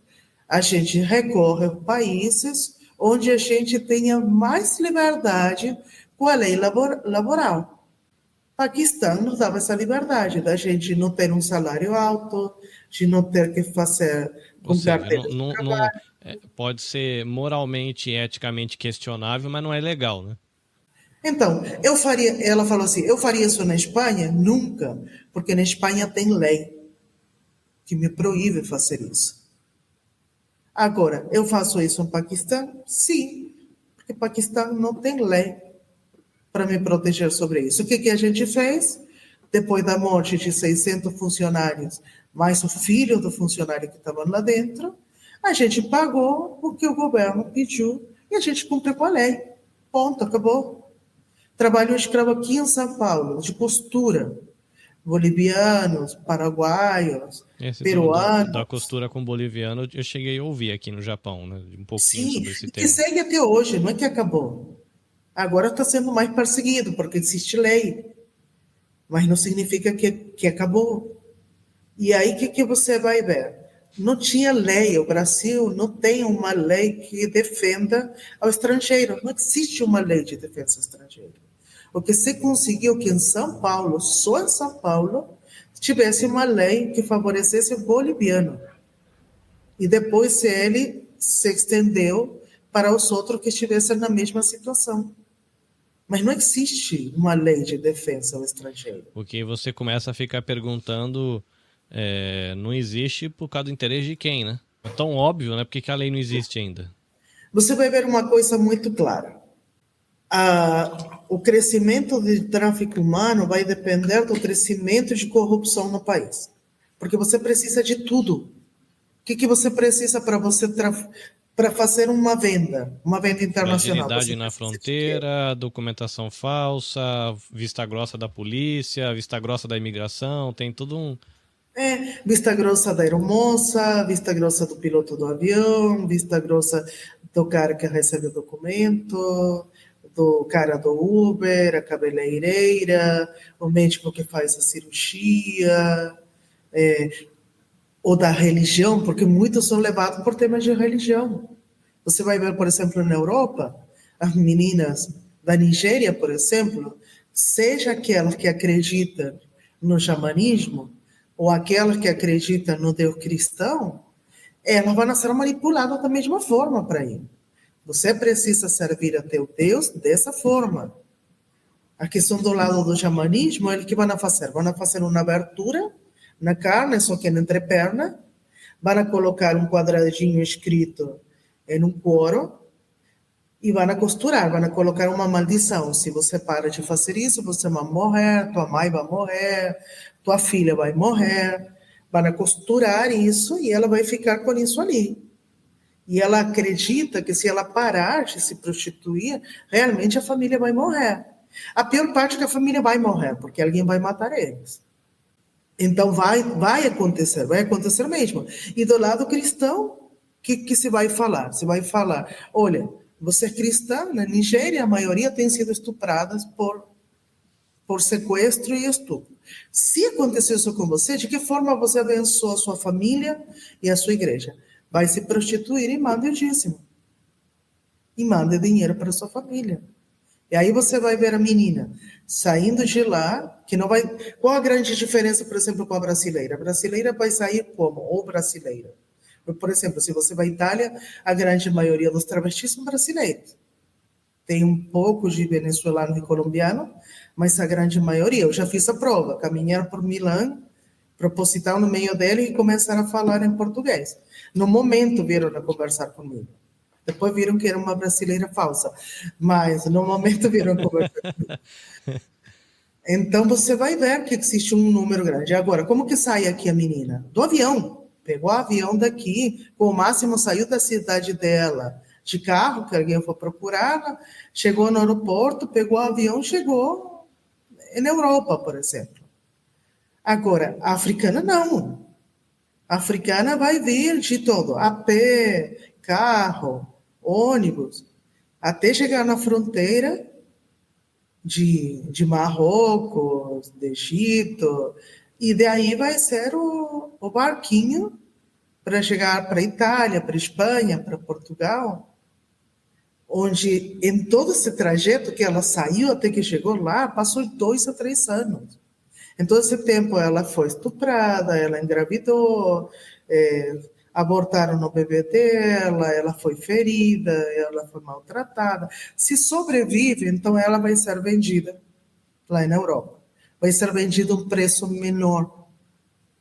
A gente recorre a países onde a gente tenha mais liberdade com a lei laboral. Paquistão nos dava essa liberdade da gente não ter um salário alto, de não ter que fazer Ou um seja, carteira de trabalho. pode ser moralmente e eticamente questionável, mas não é legal, né? Então, ela falou assim, eu faria isso na Espanha? Nunca, porque na Espanha tem lei que me proíbe fazer isso. Agora, eu faço isso no Paquistão? Sim, porque o Paquistão não tem lei para me proteger sobre isso. O que a gente fez? Depois da morte de 600 funcionários, mais o filho do funcionário que estava lá dentro, a gente pagou o que o governo pediu e a gente cumpriu com a lei. Ponto, acabou. Trabalho escravo aqui em São Paulo, de costura. Bolivianos, paraguaios, peruanos. Da costura com boliviano, eu cheguei a ouvir aqui no Japão, né? Um pouquinho Sim, sobre esse e que tema. segue até hoje, não é que acabou. Agora está sendo mais perseguido, porque existe lei, mas não significa que acabou. E aí, o que você vai ver? Não tinha lei, o Brasil não tem uma lei que defenda ao estrangeiro, não existe uma lei de defesa ao estrangeiro. O que se conseguiu que em São Paulo, só em São Paulo, tivesse uma lei que favorecesse o boliviano. E depois ele se estendeu para os outros que estivessem na mesma situação. Mas não existe uma lei de defesa ao estrangeiro. Porque você começa a ficar perguntando, não existe por causa do interesse de quem, né? É tão óbvio, né? Por que a lei não existe ainda? Você vai ver uma coisa muito clara. O crescimento de tráfico humano vai depender do crescimento de corrupção no país. Porque você precisa de tudo. O que você precisa para você para fazer uma venda internacional? Fragilidade na fronteira, documentação falsa, vista grossa da polícia, vista grossa da imigração, tem tudo um... Vista grossa da aeromoça, vista grossa do piloto do avião, vista grossa do cara que recebe o documento, do cara do Uber, a cabeleireira, o médico que faz a cirurgia, ou da religião, porque muitos são levados por temas de religião. Você vai ver, por exemplo, na Europa, as meninas da Nigéria, por exemplo, seja aquelas que acreditam no xamanismo, ou aquelas que acreditam no Deus cristão, elas vão ser manipuladas da mesma forma para ir. Você precisa servir a teu Deus dessa forma. A questão do lado do xamanismo, eles que vão fazer? Vão fazer uma abertura na carne, só que na entreperna, vão colocar um quadradinho escrito em um couro e vão costurar, vão colocar uma maldição. Se você para de fazer isso, você vai morrer, tua mãe vai morrer, tua filha vai morrer. Vão costurar isso e ela vai ficar com isso ali. E ela acredita que se ela parar de se prostituir, realmente a família vai morrer. A pior parte é que a família vai morrer, porque alguém vai matar eles. Então vai acontecer mesmo. E do lado cristão, o que se vai falar? Se vai falar, olha, você é cristã, na Nigéria a maioria tem sido estupradas por sequestro e estupro. Se acontecer isso com você, de que forma você abençoa a sua família e a sua igreja? Vai se prostituir e manda o dízimo. E manda dinheiro para a sua família. E aí você vai ver a menina saindo de lá, que não vai... Qual a grande diferença, por exemplo, com a brasileira? A brasileira vai sair como? Ou brasileira. Por exemplo, se você vai à Itália, a grande maioria dos travestis são brasileiros. Tem um pouco de venezuelano e colombiano, mas a grande maioria. Eu já fiz a prova, caminhar por Milão, proposital no meio dele e começar a falar em português. No momento vieram a conversar comigo. Depois viram que era uma brasileira falsa. Mas no momento viram a conversar comigo. Então você vai ver que existe um número grande. Agora, como que sai aqui a menina? Do avião. Pegou o avião daqui, com o máximo saiu da cidade dela, de carro, que alguém foi procurá-la, chegou no aeroporto, pegou o avião, chegou na Europa, por exemplo. Agora, a africana não. A africana vai vir de todo, a pé, carro, ônibus, até chegar na fronteira de Marrocos, de Egito, e daí vai ser o barquinho para chegar para a Itália, para a Espanha, para Portugal, onde em todo esse trajeto que ela saiu até que chegou lá, passou 2 a 3 anos. Em todo esse tempo ela foi estuprada, ela engravidou, abortaram no bebê dela, ela foi ferida, ela foi maltratada. Se sobrevive, então ela vai ser vendida lá na Europa. Vai ser vendida a um preço menor,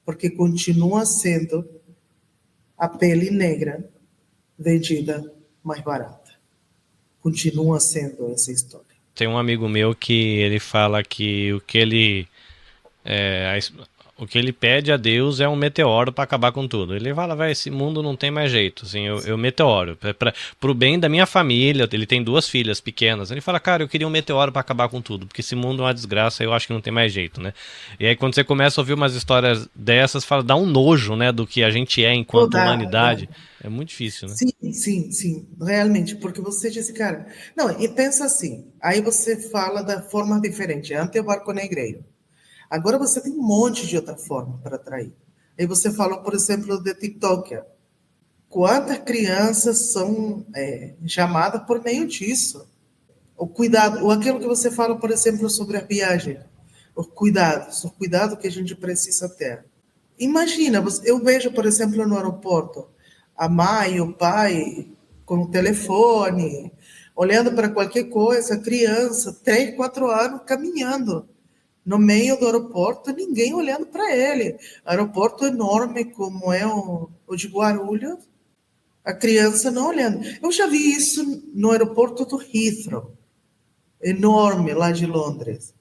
porque continua sendo a pele negra vendida mais barata. Continua sendo essa história. Tem um amigo meu que ele fala que o que ele pede a Deus é um meteoro para acabar com tudo. Ele fala, vai, esse mundo não tem mais jeito, assim, eu meteoro, pro bem da minha família. Ele tem 2 filhas pequenas. Ele fala, cara, eu queria um meteoro para acabar com tudo, porque esse mundo é uma desgraça, eu acho que não tem mais jeito, né? E aí quando você começa a ouvir umas histórias dessas, fala, dá um nojo, né, do que a gente é enquanto humanidade. É muito difícil, né? Sim, realmente, porque você disse, cara, não, e pensa assim, aí você fala da forma diferente, antes o barco negreiro. Agora você tem um monte de outra forma para atrair. Aí você falou, por exemplo, de TikTok. Quantas crianças são chamadas por meio disso? O cuidado, ou aquilo que você fala, por exemplo, sobre a viagem. O cuidado que a gente precisa ter. Imagina, eu vejo, por exemplo, no aeroporto, a mãe, o pai, com o telefone, olhando para qualquer coisa, criança, 3, 4 anos, caminhando no meio do aeroporto, ninguém olhando para ele. Aeroporto enorme como é o de Guarulhos, a criança não olhando. Eu já vi isso no aeroporto do Heathrow, enorme, lá de Londres.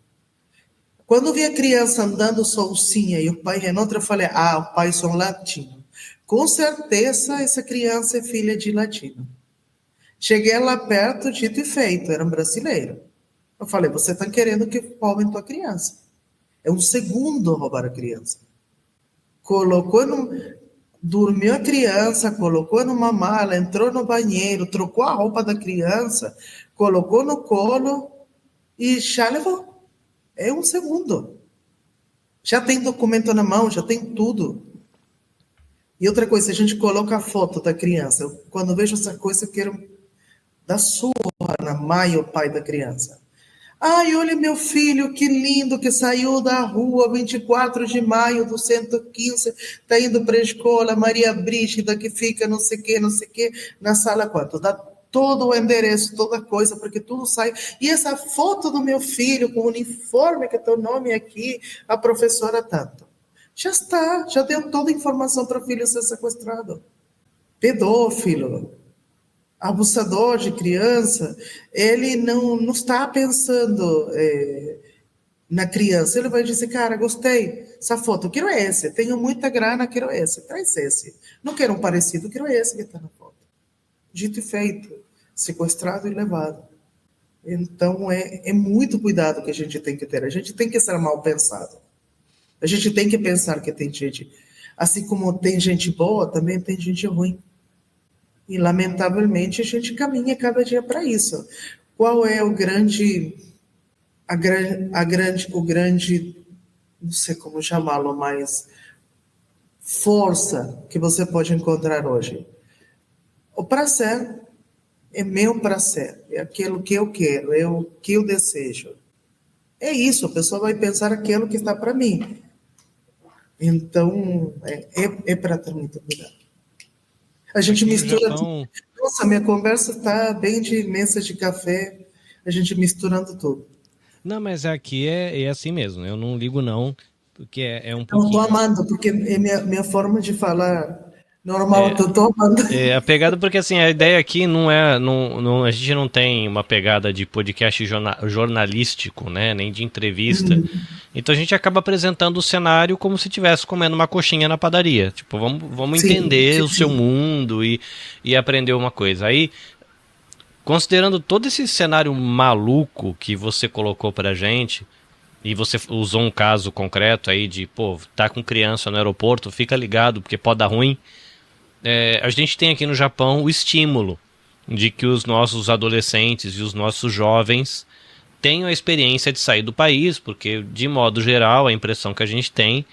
Quando vi a criança andando sozinha e o pai em outra, eu falei, o pai são latino. Com certeza essa criança é filha de latino. Cheguei lá perto, dito e feito, era um brasileiro. Eu falei, você está querendo que roubem tua criança. É um segundo roubar a criança. Dormiu a criança, colocou numa mala, entrou no banheiro, trocou a roupa da criança, colocou no colo e já levou. É um segundo. Já tem documento na mão, já tem tudo. E outra coisa, a gente coloca a foto da criança. Quando vejo essa coisa, eu quero dar surra na mãe ou pai da criança. Ai, olha meu filho, que lindo, que saiu da rua 24 de maio do 115, está indo para a escola, Maria Brígida, que fica não sei o que, na sala quanto? Dá todo o endereço, toda coisa, porque tudo sai. E essa foto do meu filho, com o uniforme, que é teu nome aqui, a professora tanto. Já está, já deu toda a informação para o filho ser sequestrado. Pedófilo, abusador de criança, ele não está pensando na criança. Ele vai dizer, cara, gostei, essa foto, quero esse, tenho muita grana, quero esse, traz esse. Não quero um parecido, quero esse que está na foto. Dito e feito, sequestrado e levado. Então, é muito cuidado que a gente tem que ter. A gente tem que ser mal pensado. A gente tem que pensar que tem gente, assim como tem gente boa, também tem gente ruim. E, lamentavelmente, a gente caminha cada dia para isso. Qual é o grande, não sei como chamá-lo, mas força que você pode encontrar hoje? O prazer é meu prazer, é aquilo que eu quero, é o que eu desejo. É isso, a pessoa vai pensar aquilo que está para mim. Então, é para ter muito cuidado. A gente mistura tudo. Nossa, minha conversa está bem de mesa de café, a gente misturando tudo. Não, mas aqui é assim mesmo, eu não ligo não, porque é um pouquinho... Não, estou amando, porque é minha forma de falar normal, estou amando. A pegada, porque assim, a ideia aqui não é, a gente não tem uma pegada de podcast jornalístico, né, nem de entrevista. Então a gente acaba apresentando o cenário como se estivesse comendo uma coxinha na padaria. Tipo, vamos entender o seu mundo e aprender uma coisa. Aí, considerando todo esse cenário maluco que você colocou pra gente, e você usou um caso concreto aí de, pô, tá com criança no aeroporto, fica ligado, porque pode dar ruim. A gente tem aqui no Japão o estímulo de que os nossos adolescentes e os nossos jovens tenham a experiência de sair do país, porque, de modo geral, a impressão que a gente tem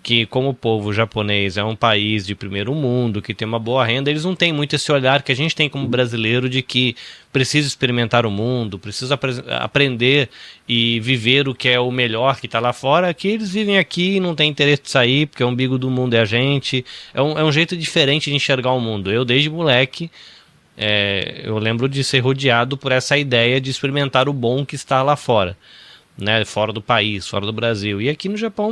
que, como o povo japonês é um país de primeiro mundo, que tem uma boa renda, eles não têm muito esse olhar que a gente tem como brasileiro de que precisa experimentar o mundo, precisa aprender e viver o que é o melhor que está lá fora, que eles vivem aqui e não têm interesse de sair, porque o umbigo do mundo é a gente. É um jeito diferente de enxergar o mundo. Eu, desde moleque, eu lembro de ser rodeado por essa ideia de experimentar o bom que está lá fora, né? Fora do país, fora do Brasil. E aqui no Japão,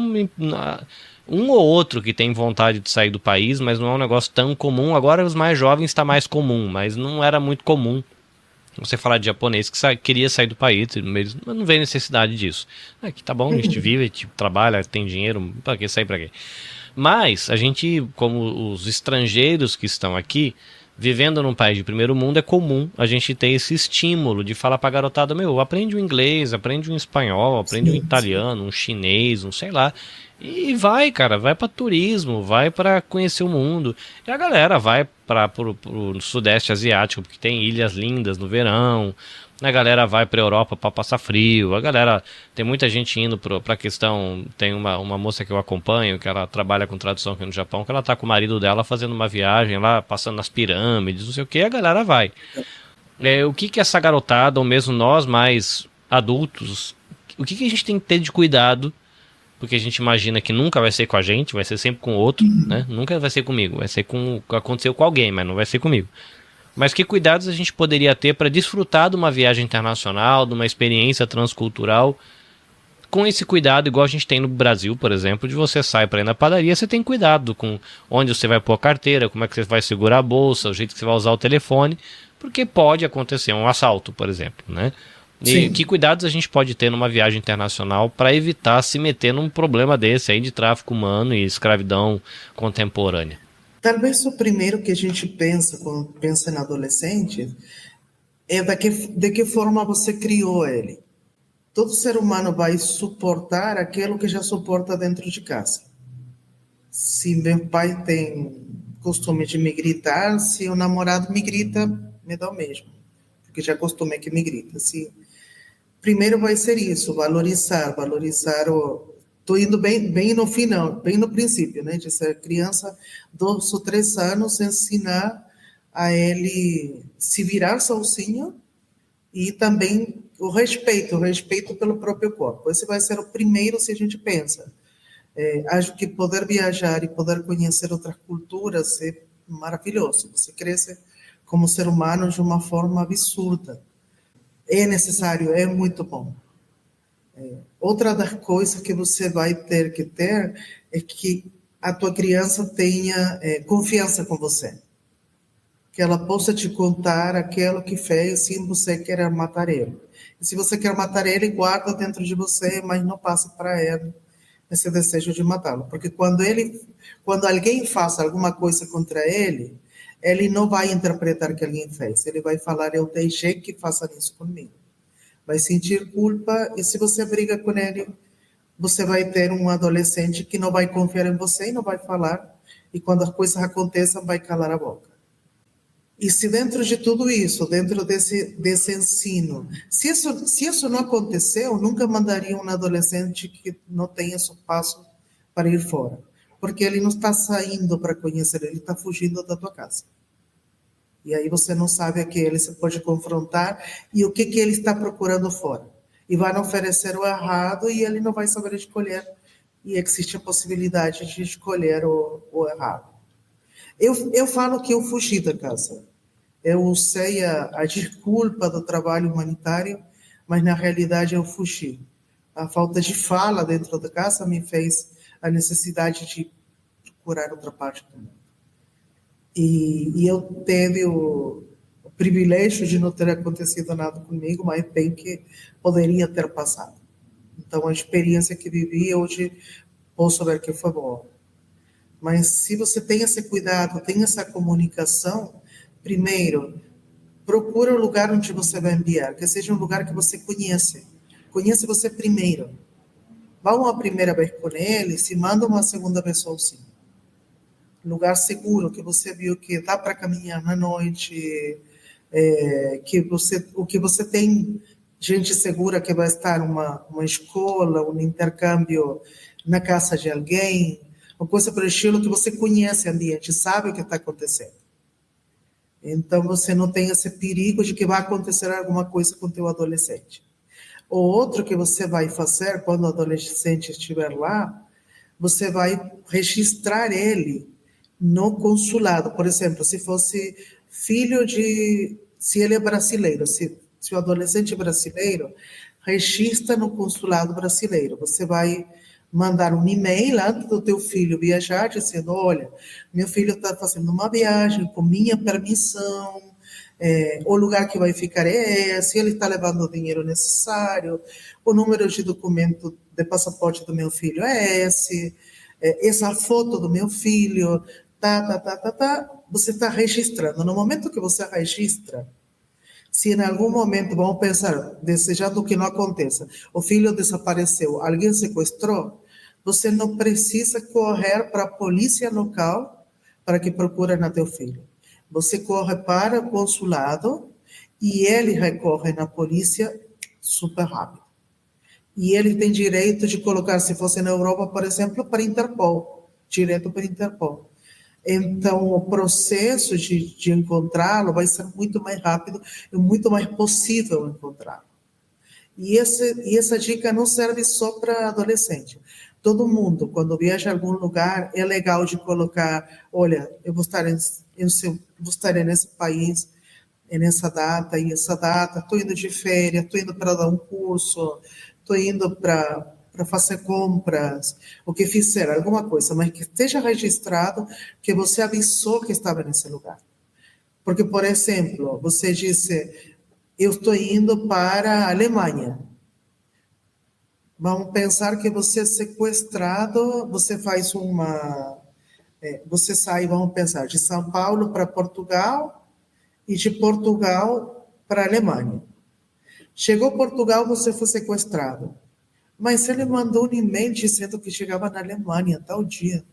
um ou outro que tem vontade de sair do país, mas não é um negócio tão comum. Agora os mais jovens está mais comum, mas não era muito comum você falar de japonês que queria sair do país, mas não vê necessidade disso. Aqui tá bom, a gente vive, tipo, trabalha, tem dinheiro, pra que sair pra quê? Mas a gente, como os estrangeiros que estão aqui, vivendo num país de primeiro mundo, é comum a gente ter esse estímulo de falar pra garotada, meu, aprende o inglês, aprende o espanhol, aprende o italiano, um chinês, um sei lá. E vai, cara, vai pra turismo, vai pra conhecer o mundo. E a galera vai pro sudeste asiático, porque tem ilhas lindas no verão. A galera vai pra Europa pra passar frio. A galera, tem muita gente indo pra questão. Tem uma moça que eu acompanho, que ela trabalha com tradução aqui no Japão, que ela tá com o marido dela fazendo uma viagem lá, passando nas pirâmides, não sei o que, a galera vai. O que essa garotada, ou mesmo nós mais adultos, o que a gente tem que ter de cuidado? Porque a gente imagina que nunca vai ser com a gente, vai ser sempre com outro, né? Nunca vai ser comigo, vai ser com aconteceu com alguém, mas não vai ser comigo. Mas que cuidados a gente poderia ter para desfrutar de uma viagem internacional, de uma experiência transcultural, com esse cuidado, igual a gente tem no Brasil, por exemplo, de você sai para ir na padaria, você tem cuidado com onde você vai pôr a carteira, como é que você vai segurar a bolsa, o jeito que você vai usar o telefone, porque pode acontecer um assalto, por exemplo, né? E que cuidados a gente pode ter numa viagem internacional para evitar se meter num problema desse aí de tráfico humano e escravidão contemporânea? Talvez o primeiro que a gente pensa quando pensa em adolescente é de que forma você criou ele. Todo ser humano vai suportar aquilo que já suporta dentro de casa. Se meu pai tem costume de me gritar, se o namorado me grita, me dá o mesmo, porque já acostumei que me grita. Primeiro vai ser isso, valorizar o... Estou indo bem no final, bem no princípio, né? De ser criança, 2 ou 3 anos, ensinar a ele se virar sozinho e também o respeito pelo próprio corpo. Esse vai ser o primeiro se a gente pensa. Acho que poder viajar e poder conhecer outras culturas é maravilhoso. Você cresce como ser humano de uma forma absurda. É necessário, é muito bom. Outra das coisas que você vai ter que ter é que a tua criança tenha confiança com você. Que ela possa te contar aquilo que fez sem você querer matar ele. E se você quer matar ele, guarda dentro de você, mas não passe para ele esse desejo de matá-lo. Porque quando alguém faça alguma coisa contra ele, ele não vai interpretar que alguém fez. Ele vai falar, eu deixei que faça isso comigo. Vai sentir culpa, e se você briga com ele, você vai ter um adolescente que não vai confiar em você e não vai falar, e quando as coisas aconteçam, vai calar a boca. E se dentro de tudo isso, dentro desse ensino, se isso não aconteceu, nunca mandaria um adolescente que não tenha espaço para ir fora. Porque ele não está saindo para conhecer, ele está fugindo da tua casa. E aí você não sabe a que ele se pode confrontar e o que ele está procurando fora. E vai oferecer o errado e ele não vai saber escolher. E existe a possibilidade de escolher o errado. Eu falo que eu fugi da casa. Eu usei a desculpa do trabalho humanitário, mas na realidade eu fugi. A falta de fala dentro da casa me fez a necessidade de procurar outra parte do mundo. E eu teve o privilégio de não ter acontecido nada comigo, mas bem que poderia ter passado. Então, a experiência que vivi, hoje posso ver que foi boa. Mas se você tem esse cuidado, tem essa comunicação, primeiro, procura o lugar onde você vai enviar, que seja um lugar que você conhece. Conheça você primeiro. vá uma primeira vez com ele, se manda uma segunda vez sozinho. Lugar seguro, que você viu que dá para caminhar na noite, o que você tem gente segura que vai estar uma escola, um intercâmbio na casa de alguém, uma coisa por estilo que você conhece o ambiente, sabe o que está acontecendo. Então, você não tem esse perigo de que vai acontecer alguma coisa com o teu adolescente. O outro que você vai fazer quando o adolescente estiver lá, você vai registrar ele no consulado. Por exemplo, se fosse filho de... Se ele é brasileiro, se o adolescente é brasileiro, registra no consulado brasileiro. Você vai mandar um e-mail antes do teu filho viajar, dizendo, olha, meu filho está fazendo uma viagem com minha permissão, o lugar que vai ficar é esse, ele está levando o dinheiro necessário, o número de documento de passaporte do meu filho é esse, essa foto do meu filho, você está registrando. No momento que você registra, se em algum momento, vamos pensar, desejando que não aconteça, o filho desapareceu, alguém sequestrou, você não precisa correr para a polícia local para que procure na teu filho. Você corre para o consulado e ele recorre na polícia super rápido. E ele tem direito de colocar, se fosse na Europa, por exemplo, para Interpol, direto para Interpol. Então, o processo de encontrá-lo vai ser muito mais rápido e muito mais possível encontrá-lo. E essa dica não serve só para adolescente. Todo mundo, quando viaja a algum lugar, é legal de colocar, olha, eu vou estar nesse país, nessa data e essa data, estou indo de férias, estou indo para dar um curso, estou indo para fazer compras, o que fizer, alguma coisa, mas que esteja registrado que você avisou que estava nesse lugar. Porque, por exemplo, você disse, eu estou indo para a Alemanha. Vamos pensar que você é sequestrado, você faz você sai, vamos pensar, de São Paulo para Portugal e de Portugal para a Alemanha. Chegou a Portugal, você foi sequestrado. Mas ele mandou um e-mail dizendo que chegava na Alemanha tal dia.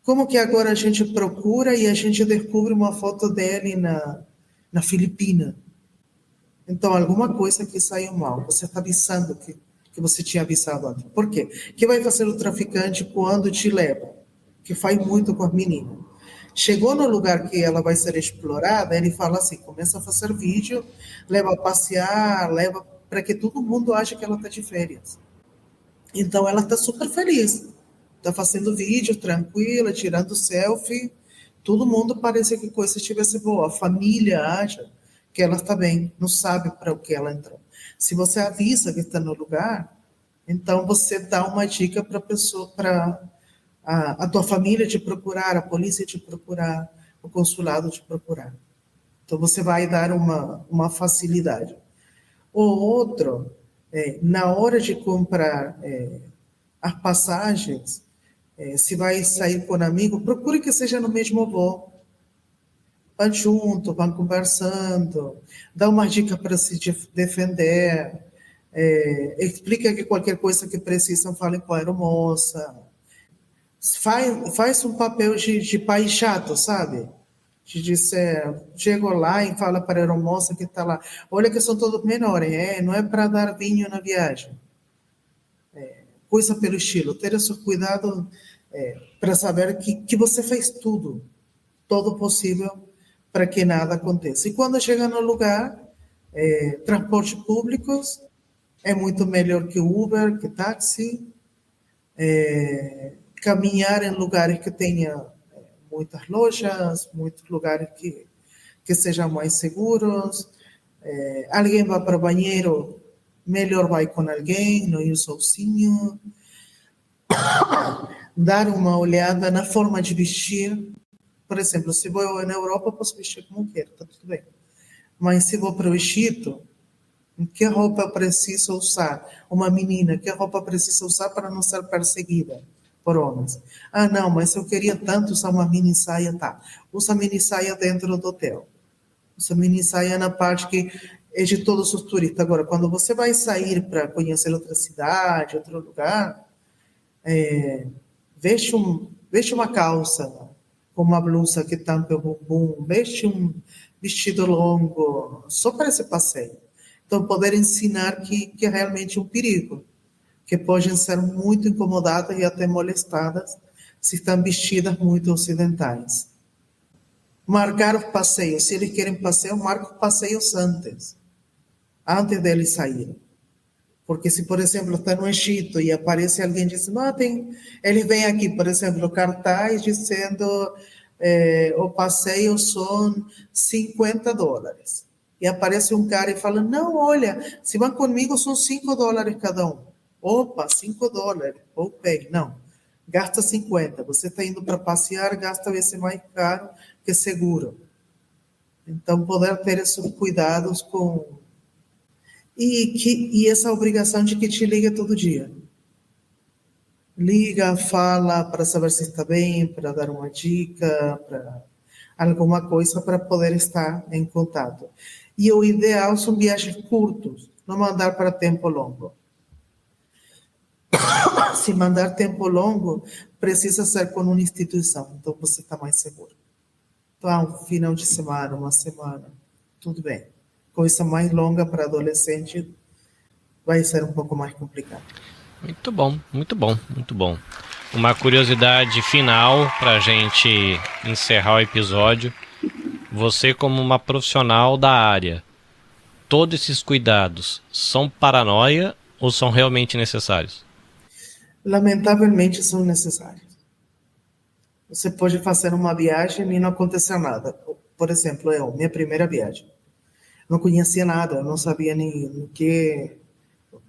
Como que agora a gente procura e a gente descobre uma foto dele na Filipina? Então, alguma coisa que saiu mal. Você está avisando que você tinha avisado antes. Por quê? O que vai fazer o traficante quando te leva? Que faz muito com as meninas. Chegou no lugar que ela vai ser explorada, ele fala assim, começa a fazer vídeo, leva a passear, leva para que todo mundo ache que ela está de férias. Então, ela está super feliz. Está fazendo vídeo, tranquila, tirando selfie. Todo mundo parece que a coisa estivesse boa. A família acha que ela está bem, não sabe para o que ela entrou. Se você avisa que está no lugar, então você dá uma dica para a pessoa, para a tua família te procurar, a polícia te procurar, o consulado te procurar. Então, você vai dar uma facilidade. O outro, na hora de comprar as passagens, se vai sair com um amigo, procure que seja no mesmo voo. Vão junto, vão conversando, dá uma dica para se defender, explica que qualquer coisa que precisam, falem com a aeromoça. Faz um papel de pai chato, sabe? De dizer, chego lá e fala para a aeromoça que está lá, olha que são todos menores, não é para dar vinho na viagem. Coisa pelo estilo, ter esse cuidado para saber que você fez tudo, todo possível para que nada aconteça. E quando chega no lugar, transportes públicos é muito melhor que Uber, que táxi, caminhar em lugares que tenha muitas lojas, muitos lugares que sejam mais seguros. Alguém vai para o banheiro, melhor vai com alguém, não ir sozinho. Dar uma olhada na forma de vestir. Por exemplo, se vou na Europa, posso vestir como quero, está tudo bem. Mas se vou para o Egito, que roupa eu preciso usar? Uma menina, que roupa precisa usar para não ser perseguida por homens? Ah, não, mas eu queria tanto usar uma mini saia, tá. Usa mini saia dentro do hotel. Usa mini saia na parte que é de todos os turistas. Agora, quando você vai sair para conhecer outra cidade, outro lugar, veste uma calça com uma blusa que tampe o bumbum, veste um vestido longo, só para esse passeio. Então, poder ensinar que é realmente um perigo, que podem ser muito incomodadas e até molestadas se estão vestidas muito ocidentais. Marcar os passeios, se eles querem passeio, marca os passeios antes deles saírem. Porque se, por exemplo, está no Egito e aparece alguém e diz, não, eles vêm aqui, por exemplo, cartaz dizendo o passeio são $50. E aparece um cara e fala, não, olha, se vão comigo são $5 cada um. Opa, $5, ok, não. Gasta 50. Você está indo para passear, gasta vai ser mais caro que seguro. Então, poder ter esses cuidados com... E essa obrigação de que te liga todo dia. Liga, fala para saber se está bem, para dar uma dica, para alguma coisa para poder estar em contato. E o ideal são viagens curtas, não mandar para tempo longo. Se mandar tempo longo, precisa ser com uma instituição, então você está mais seguro. Então, um final de semana, uma semana, tudo bem. Coisa mais longa para adolescente vai ser um pouco mais complicado. Muito bom, muito bom, muito bom. Uma curiosidade final para a gente encerrar o episódio. Você, como uma profissional da área, todos esses cuidados são paranoia ou são realmente necessários? Lamentavelmente são necessários. Você pode fazer uma viagem e não acontecer nada. Por exemplo, minha primeira viagem. Não conhecia nada, não sabia nem o que...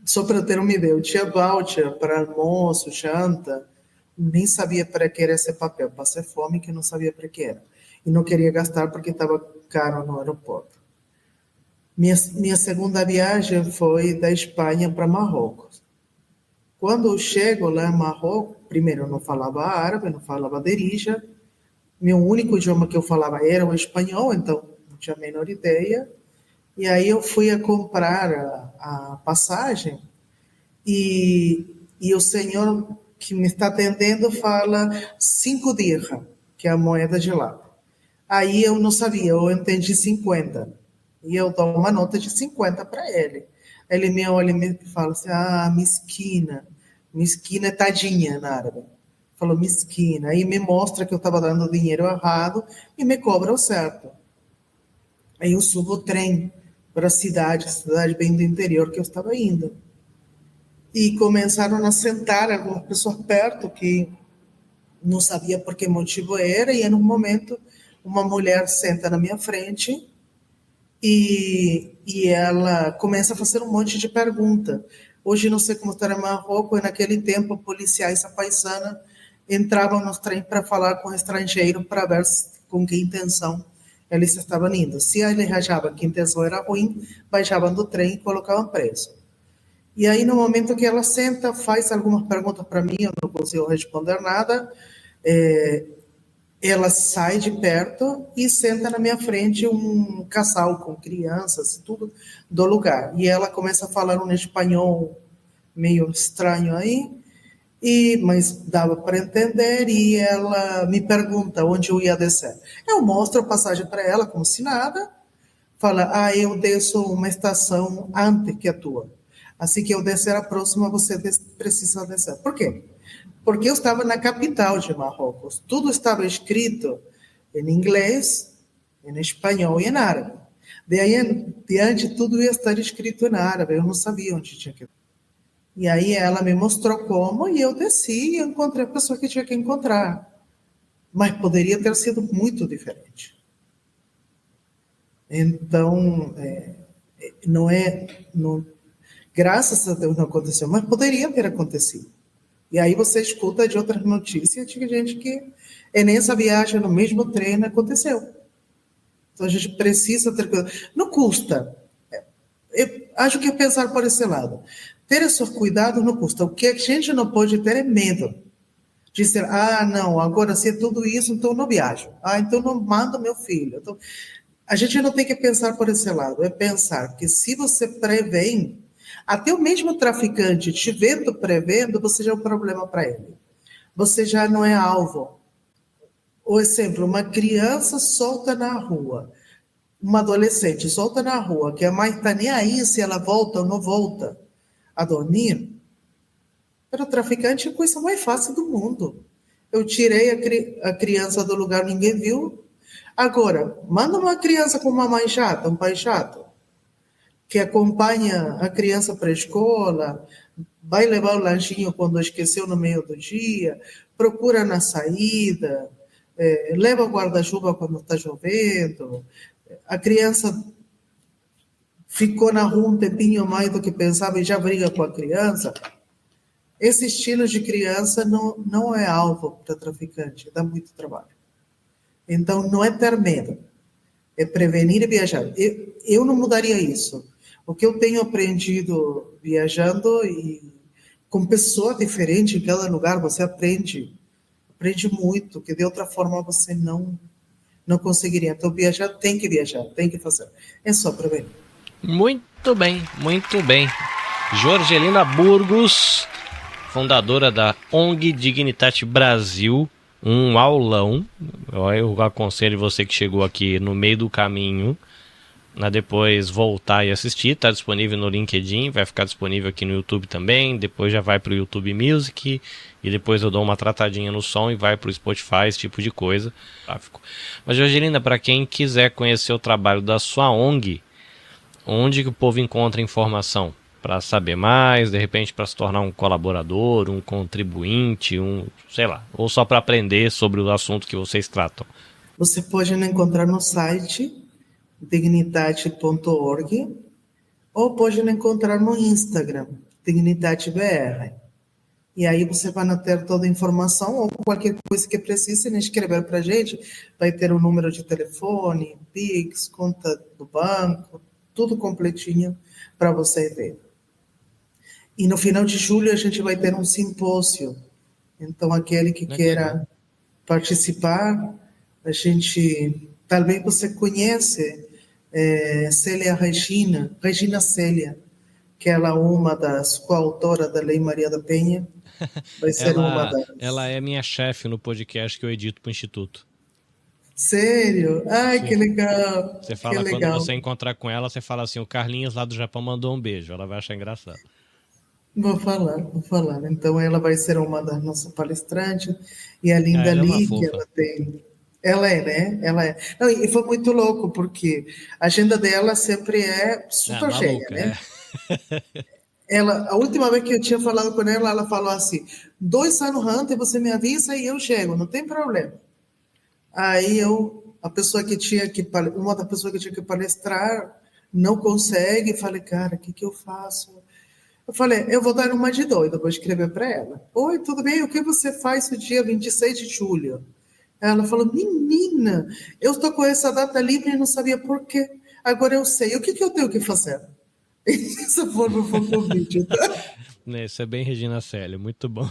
Só para ter uma ideia, eu tinha voucher para almoço, janta, nem sabia para que era esse papel. Passei fome que não sabia para que era. E não queria gastar porque estava caro no aeroporto. Minha segunda viagem foi da Espanha para Marrocos. Quando eu chego lá em Marrocos, primeiro eu não falava árabe, não falava derija. Meu único idioma que eu falava era o espanhol, então não tinha a menor ideia. E aí eu fui a comprar a passagem e o senhor que me está atendendo fala 5 dirham, que é a moeda de lá. Aí eu não sabia, eu entendi 50. E eu dou uma nota de 50 para ele. Ele me olha e me fala assim, mesquina. Mesquina é tadinha na árabe. Falou mesquina. Aí me mostra que eu estava dando dinheiro errado e me cobra o certo. Aí eu subo o trem para a cidade bem do interior que eu estava indo. E começaram a sentar algumas pessoas perto que não sabia por que motivo era, e em um momento uma mulher senta na minha frente e ela começa a fazer um monte de perguntas. Hoje não sei como está em Marrocos, e naquele tempo policiais apaisanos entravam nos trens para falar com o estrangeiro para ver com que intenção eles estavam indo. Se eles achavam que a intenção era ruim, baixavam do trem e colocavam preso. E aí, no momento que ela senta, faz algumas perguntas para mim, eu não consigo responder nada, ela sai de perto e senta na minha frente um casal com crianças, tudo do lugar. E ela começa a falar um espanhol meio estranho aí, mas dava para entender, e ela me pergunta onde eu ia descer. Eu mostro a passagem para ela, como se nada, fala, eu desço uma estação antes que a tua. Assim que eu descer a próxima, você precisa descer. Por quê? Porque eu estava na capital de Marrocos. Tudo estava escrito em inglês, em espanhol e em árabe. Daí em diante, tudo ia estar escrito em árabe. Eu não sabia onde tinha que ir. E aí ela me mostrou como, e eu desci e encontrei a pessoa que tinha que encontrar. Mas poderia ter sido muito diferente. Então, graças a Deus não aconteceu, mas poderia ter acontecido. E aí você escuta de outras notícias de gente que nessa viagem, no mesmo trem, aconteceu. Então a gente precisa ter cuidado. Não custa. Eu acho que é pensar por esse lado. Ter esses cuidados não custa. O que a gente não pode ter é medo. Dizer, não, agora se é tudo isso, então não viajo. Então não mando meu filho. Então, A gente não tem que pensar por esse lado, é pensar que se você prevém, até o mesmo traficante te vendo prevendo, você já é um problema para ele. Você já não é alvo. Por exemplo, uma criança solta na rua, uma adolescente solta na rua, que a mãe está nem aí se ela volta ou não volta a dormir, para o traficante é a coisa mais fácil do mundo. Eu tirei a criança do lugar, ninguém viu. Agora, manda uma criança com uma mãe chata, um pai chato, que acompanha a criança para a escola, vai levar o lanchinho quando esqueceu no meio do dia, procura na saída, leva o guarda-chuva quando está chovendo. A criança ficou na rua um tempinho mais do que pensava e já briga com a criança. Esse estilo de criança não é alvo para traficante, dá muito trabalho. Então, não é ter medo, é prevenir e viajar. Eu não mudaria isso. O que eu tenho aprendido viajando e com pessoas diferentes em cada lugar, você aprende muito, que de outra forma você não conseguiria. Então, viajar, tem que fazer. É só prevenir. Muito bem, muito bem. Jorgelina Burgos, fundadora da ONG Dignitate Brasil, um aulão. Eu aconselho você que chegou aqui no meio do caminho a depois voltar e assistir. Está disponível no LinkedIn, vai ficar disponível aqui no YouTube também, depois já vai para o YouTube Music e depois eu dou uma tratadinha no som e vai para o Spotify, esse tipo de coisa. Mas Jorgelina, para quem quiser conhecer o trabalho da sua ONG, onde que o povo encontra informação para saber mais, de repente para se tornar um colaborador, um contribuinte, sei lá, ou só para aprender sobre o assunto que vocês tratam? Você pode me encontrar no site dignitate.org ou pode me encontrar no Instagram, DignitateBR. E aí você vai ter toda a informação ou qualquer coisa que precise escrever para a gente, vai ter o número de telefone, Pix, conta do banco, tudo completinho para você ver. E no final de julho a gente vai ter um simpósio. Então, aquele que queira participar, a gente... Talvez você conhece Célia Regina Célia, que ela é uma das coautoras da Lei Maria da Penha. Vai ser uma das... Ela é minha chefe no podcast que eu edito para o Instituto. Sério? Ai, sim. Que legal. Você fala, que quando legal. você encontrar com ela, você fala assim, o Carlinhos lá do Japão mandou um beijo. Ela vai achar engraçado. Vou falar. Então, ela vai ser uma das nossas palestrantes. E a Linda Lee, que ela tem... Ela é, né? Ela é. Não, e foi muito louco, porque a agenda dela sempre é super cheia, né? A última vez que eu tinha falado com ela, ela falou assim, 2 anos antes você me avisa e eu chego, não tem problema. Aí uma das pessoas que tinha que palestrar não consegue, falei, cara, o que eu faço? Eu falei, eu vou dar uma de doida, vou escrever para ela. Oi, tudo bem? O que você faz no dia 26 de julho? Ela falou, menina, eu estou com essa data livre e não sabia por quê. Agora eu sei, o que eu tenho que fazer? Essa forma foi o convite, tá? Isso é bem Regina Célia, muito bom.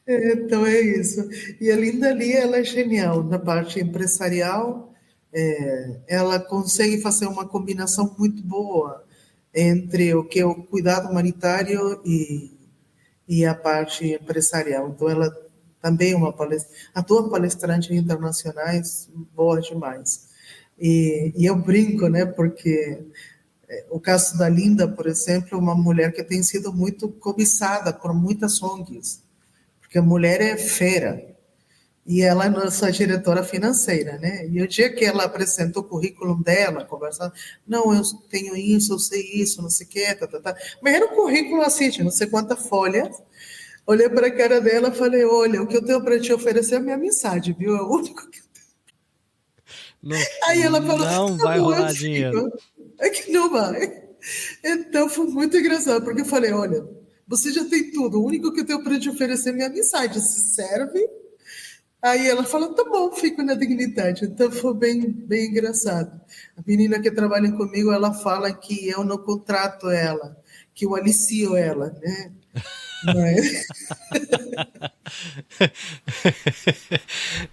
Então é isso. E a Linda Lee, ela é genial na parte empresarial. Ela consegue fazer uma combinação muito boa entre o que é o cuidado humanitário e a parte empresarial. Então ela também atua palestrante internacionais, boa demais. E eu brinco, né, porque o caso da Linda, por exemplo, é uma mulher que tem sido muito cobiçada por muitas ONGs, porque a mulher é fera, e ela é nossa diretora financeira, né? E o dia que ela apresentou o currículo dela, conversando, não, eu tenho isso, eu sei isso, não sei o quê, mas era um currículo assim, de não sei quantas folhas. Olhei para a cara dela e falei, olha, o que eu tenho para te oferecer é a minha mensagem, viu? É o único que eu tenho. Aí ela falou, não vai rolar dinheiro. É que não vai. Então foi muito engraçado, porque eu falei, olha, você já tem tudo, o único que eu tenho para te oferecer é a minha mensagem, se serve. Aí ela falou, tá bom, fico na dignidade. Então foi bem engraçado. A menina que trabalha comigo, ela fala que eu não contrato ela, que eu alicio ela, né? Não é?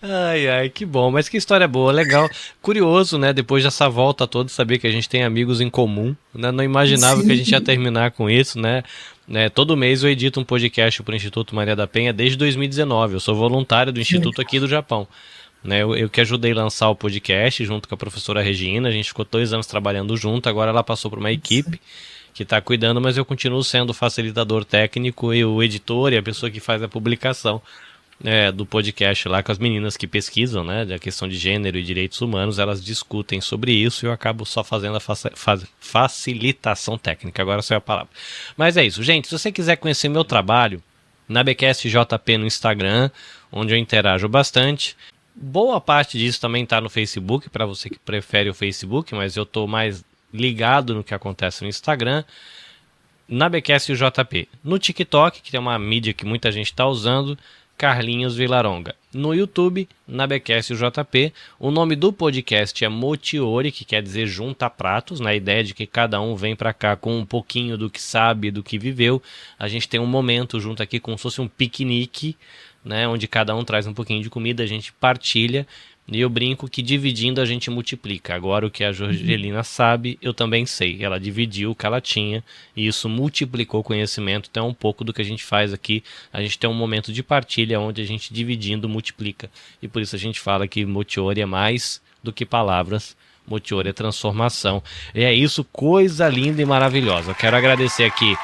Ai, que bom, mas que história boa, legal. Curioso, né? Depois dessa volta toda, saber que a gente tem amigos em comum, né? Não imaginava Sim. que a gente ia terminar com isso, né? Todo mês eu edito um podcast para o Instituto Maria da Penha desde 2019. Eu sou voluntário do Instituto aqui do Japão. Né, eu que ajudei a lançar o podcast junto com a professora Regina. A gente ficou 2 anos trabalhando junto. Agora ela passou para uma equipe que está cuidando, mas eu continuo sendo o facilitador técnico e o editor e a pessoa que faz a publicação do podcast lá com as meninas que pesquisam, né, da questão de gênero e direitos humanos. Elas discutem sobre isso e eu acabo só fazendo a facilitação técnica. Agora só é a palavra. Mas é isso, gente. Se você quiser conhecer meu trabalho, Nabecast JP no Instagram, onde eu interajo bastante. Boa parte disso também está no Facebook, para você que prefere o Facebook, mas eu estou mais ligado no que acontece no Instagram. Nabecast JP. No TikTok, que tem uma mídia que muita gente está usando, Carlinhos Vilaronga. No YouTube, Nabecast JP. O nome do podcast é Motiori, que quer dizer junta pratos, na ideia de que cada um vem para cá com um pouquinho do que sabe, do que viveu. A gente tem um momento junto aqui como se fosse um piquenique, né, onde cada um traz um pouquinho de comida, a gente partilha, e eu brinco que dividindo a gente multiplica. Agora o que a Jorgelina sabe, eu também sei. Ela dividiu o que ela tinha, e isso multiplicou o conhecimento. Então é um pouco do que a gente faz aqui. A gente tem um momento de partilha, onde a gente dividindo multiplica. E por isso a gente fala que Motiori é mais do que palavras. Motiori é transformação. E é isso, coisa linda e maravilhosa. Eu quero agradecer aqui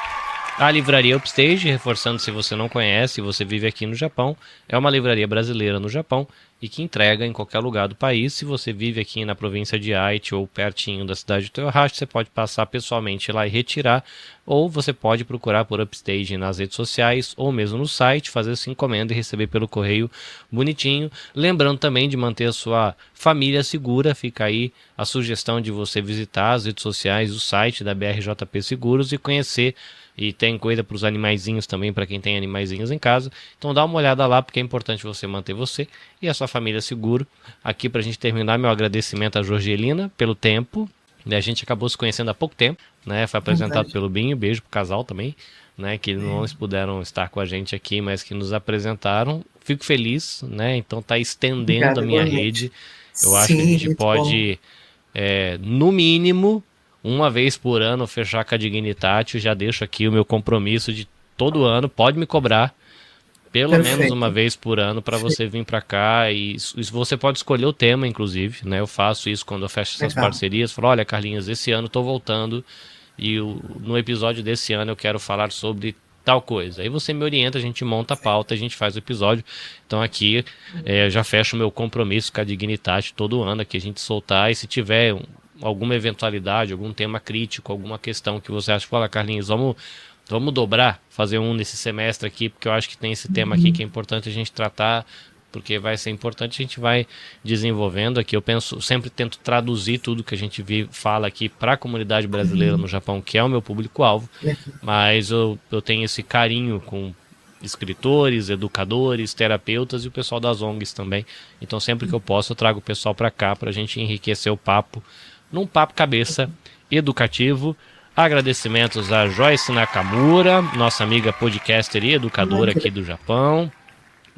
a Livraria Upstage, reforçando, se você não conhece, você vive aqui no Japão, é uma livraria brasileira no Japão e que entrega em qualquer lugar do país. Se você vive aqui na província de Aichi ou pertinho da cidade de Toyohashi, você pode passar pessoalmente lá e retirar, ou você pode procurar por Upstage nas redes sociais ou mesmo no site, fazer sua encomenda e receber pelo correio bonitinho. Lembrando também de manter a sua família segura, fica aí a sugestão de você visitar as redes sociais, o site da BRJP Seguros e conhecer. E tem coisa para os animaizinhos também, para quem tem animaizinhos em casa. Então dá uma olhada lá, porque é importante você manter você e a sua família seguro. Aqui para a gente terminar, meu agradecimento à Jorgelina pelo tempo. A gente acabou se conhecendo há pouco tempo, né? Foi apresentado pelo Binho, beijo pro casal também, né? Que não puderam estar com a gente aqui, mas que nos apresentaram. Fico feliz, né? Então tá estendendo a minha rede. Eu acho que a gente pode, no mínimo, uma vez por ano fechar com a Dignitatio. Já deixo aqui o meu compromisso de todo ano, pode me cobrar pelo menos uma vez por ano para você vir para cá, e você pode escolher o tema, inclusive, né? Eu faço isso quando eu fecho essas parcerias, falo, olha, Carlinhos, esse ano tô voltando e no episódio desse ano eu quero falar sobre tal coisa. Aí você me orienta, a gente monta a pauta, a gente faz o episódio. Então aqui eu já fecho o meu compromisso com a Dignitatio todo ano, aqui a gente soltar, e se tiver alguma eventualidade, algum tema crítico, alguma questão que você acha, fala, Carlinhos, vamos dobrar, fazer um nesse semestre aqui, porque eu acho que tem esse tema aqui que é importante a gente tratar, porque vai ser importante, a gente vai desenvolvendo aqui. Eu sempre tento traduzir tudo que a gente fala aqui para a comunidade brasileira no Japão, que é o meu público-alvo, mas eu tenho esse carinho com escritores, educadores, terapeutas e o pessoal das ONGs também. Então sempre que eu posso eu trago o pessoal para cá para a gente enriquecer o papo, num papo cabeça educativo. Agradecimentos a Joyce Nakamura, nossa amiga podcaster e educadora aqui do Japão.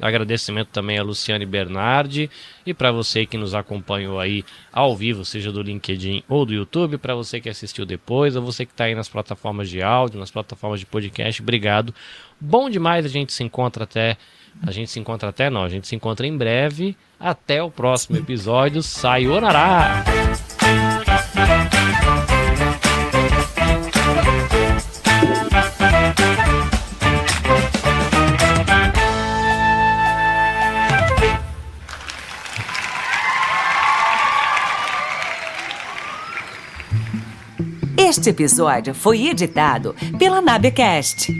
Agradecimento também a Luciane Bernardi. E para você que nos acompanhou aí ao vivo, seja do LinkedIn ou do YouTube, para você que assistiu depois, ou você que está aí nas plataformas de áudio, nas plataformas de podcast, obrigado. Bom demais, a gente se encontra em breve. Até o próximo episódio. Sayonara! Este episódio foi editado pela Nabecast.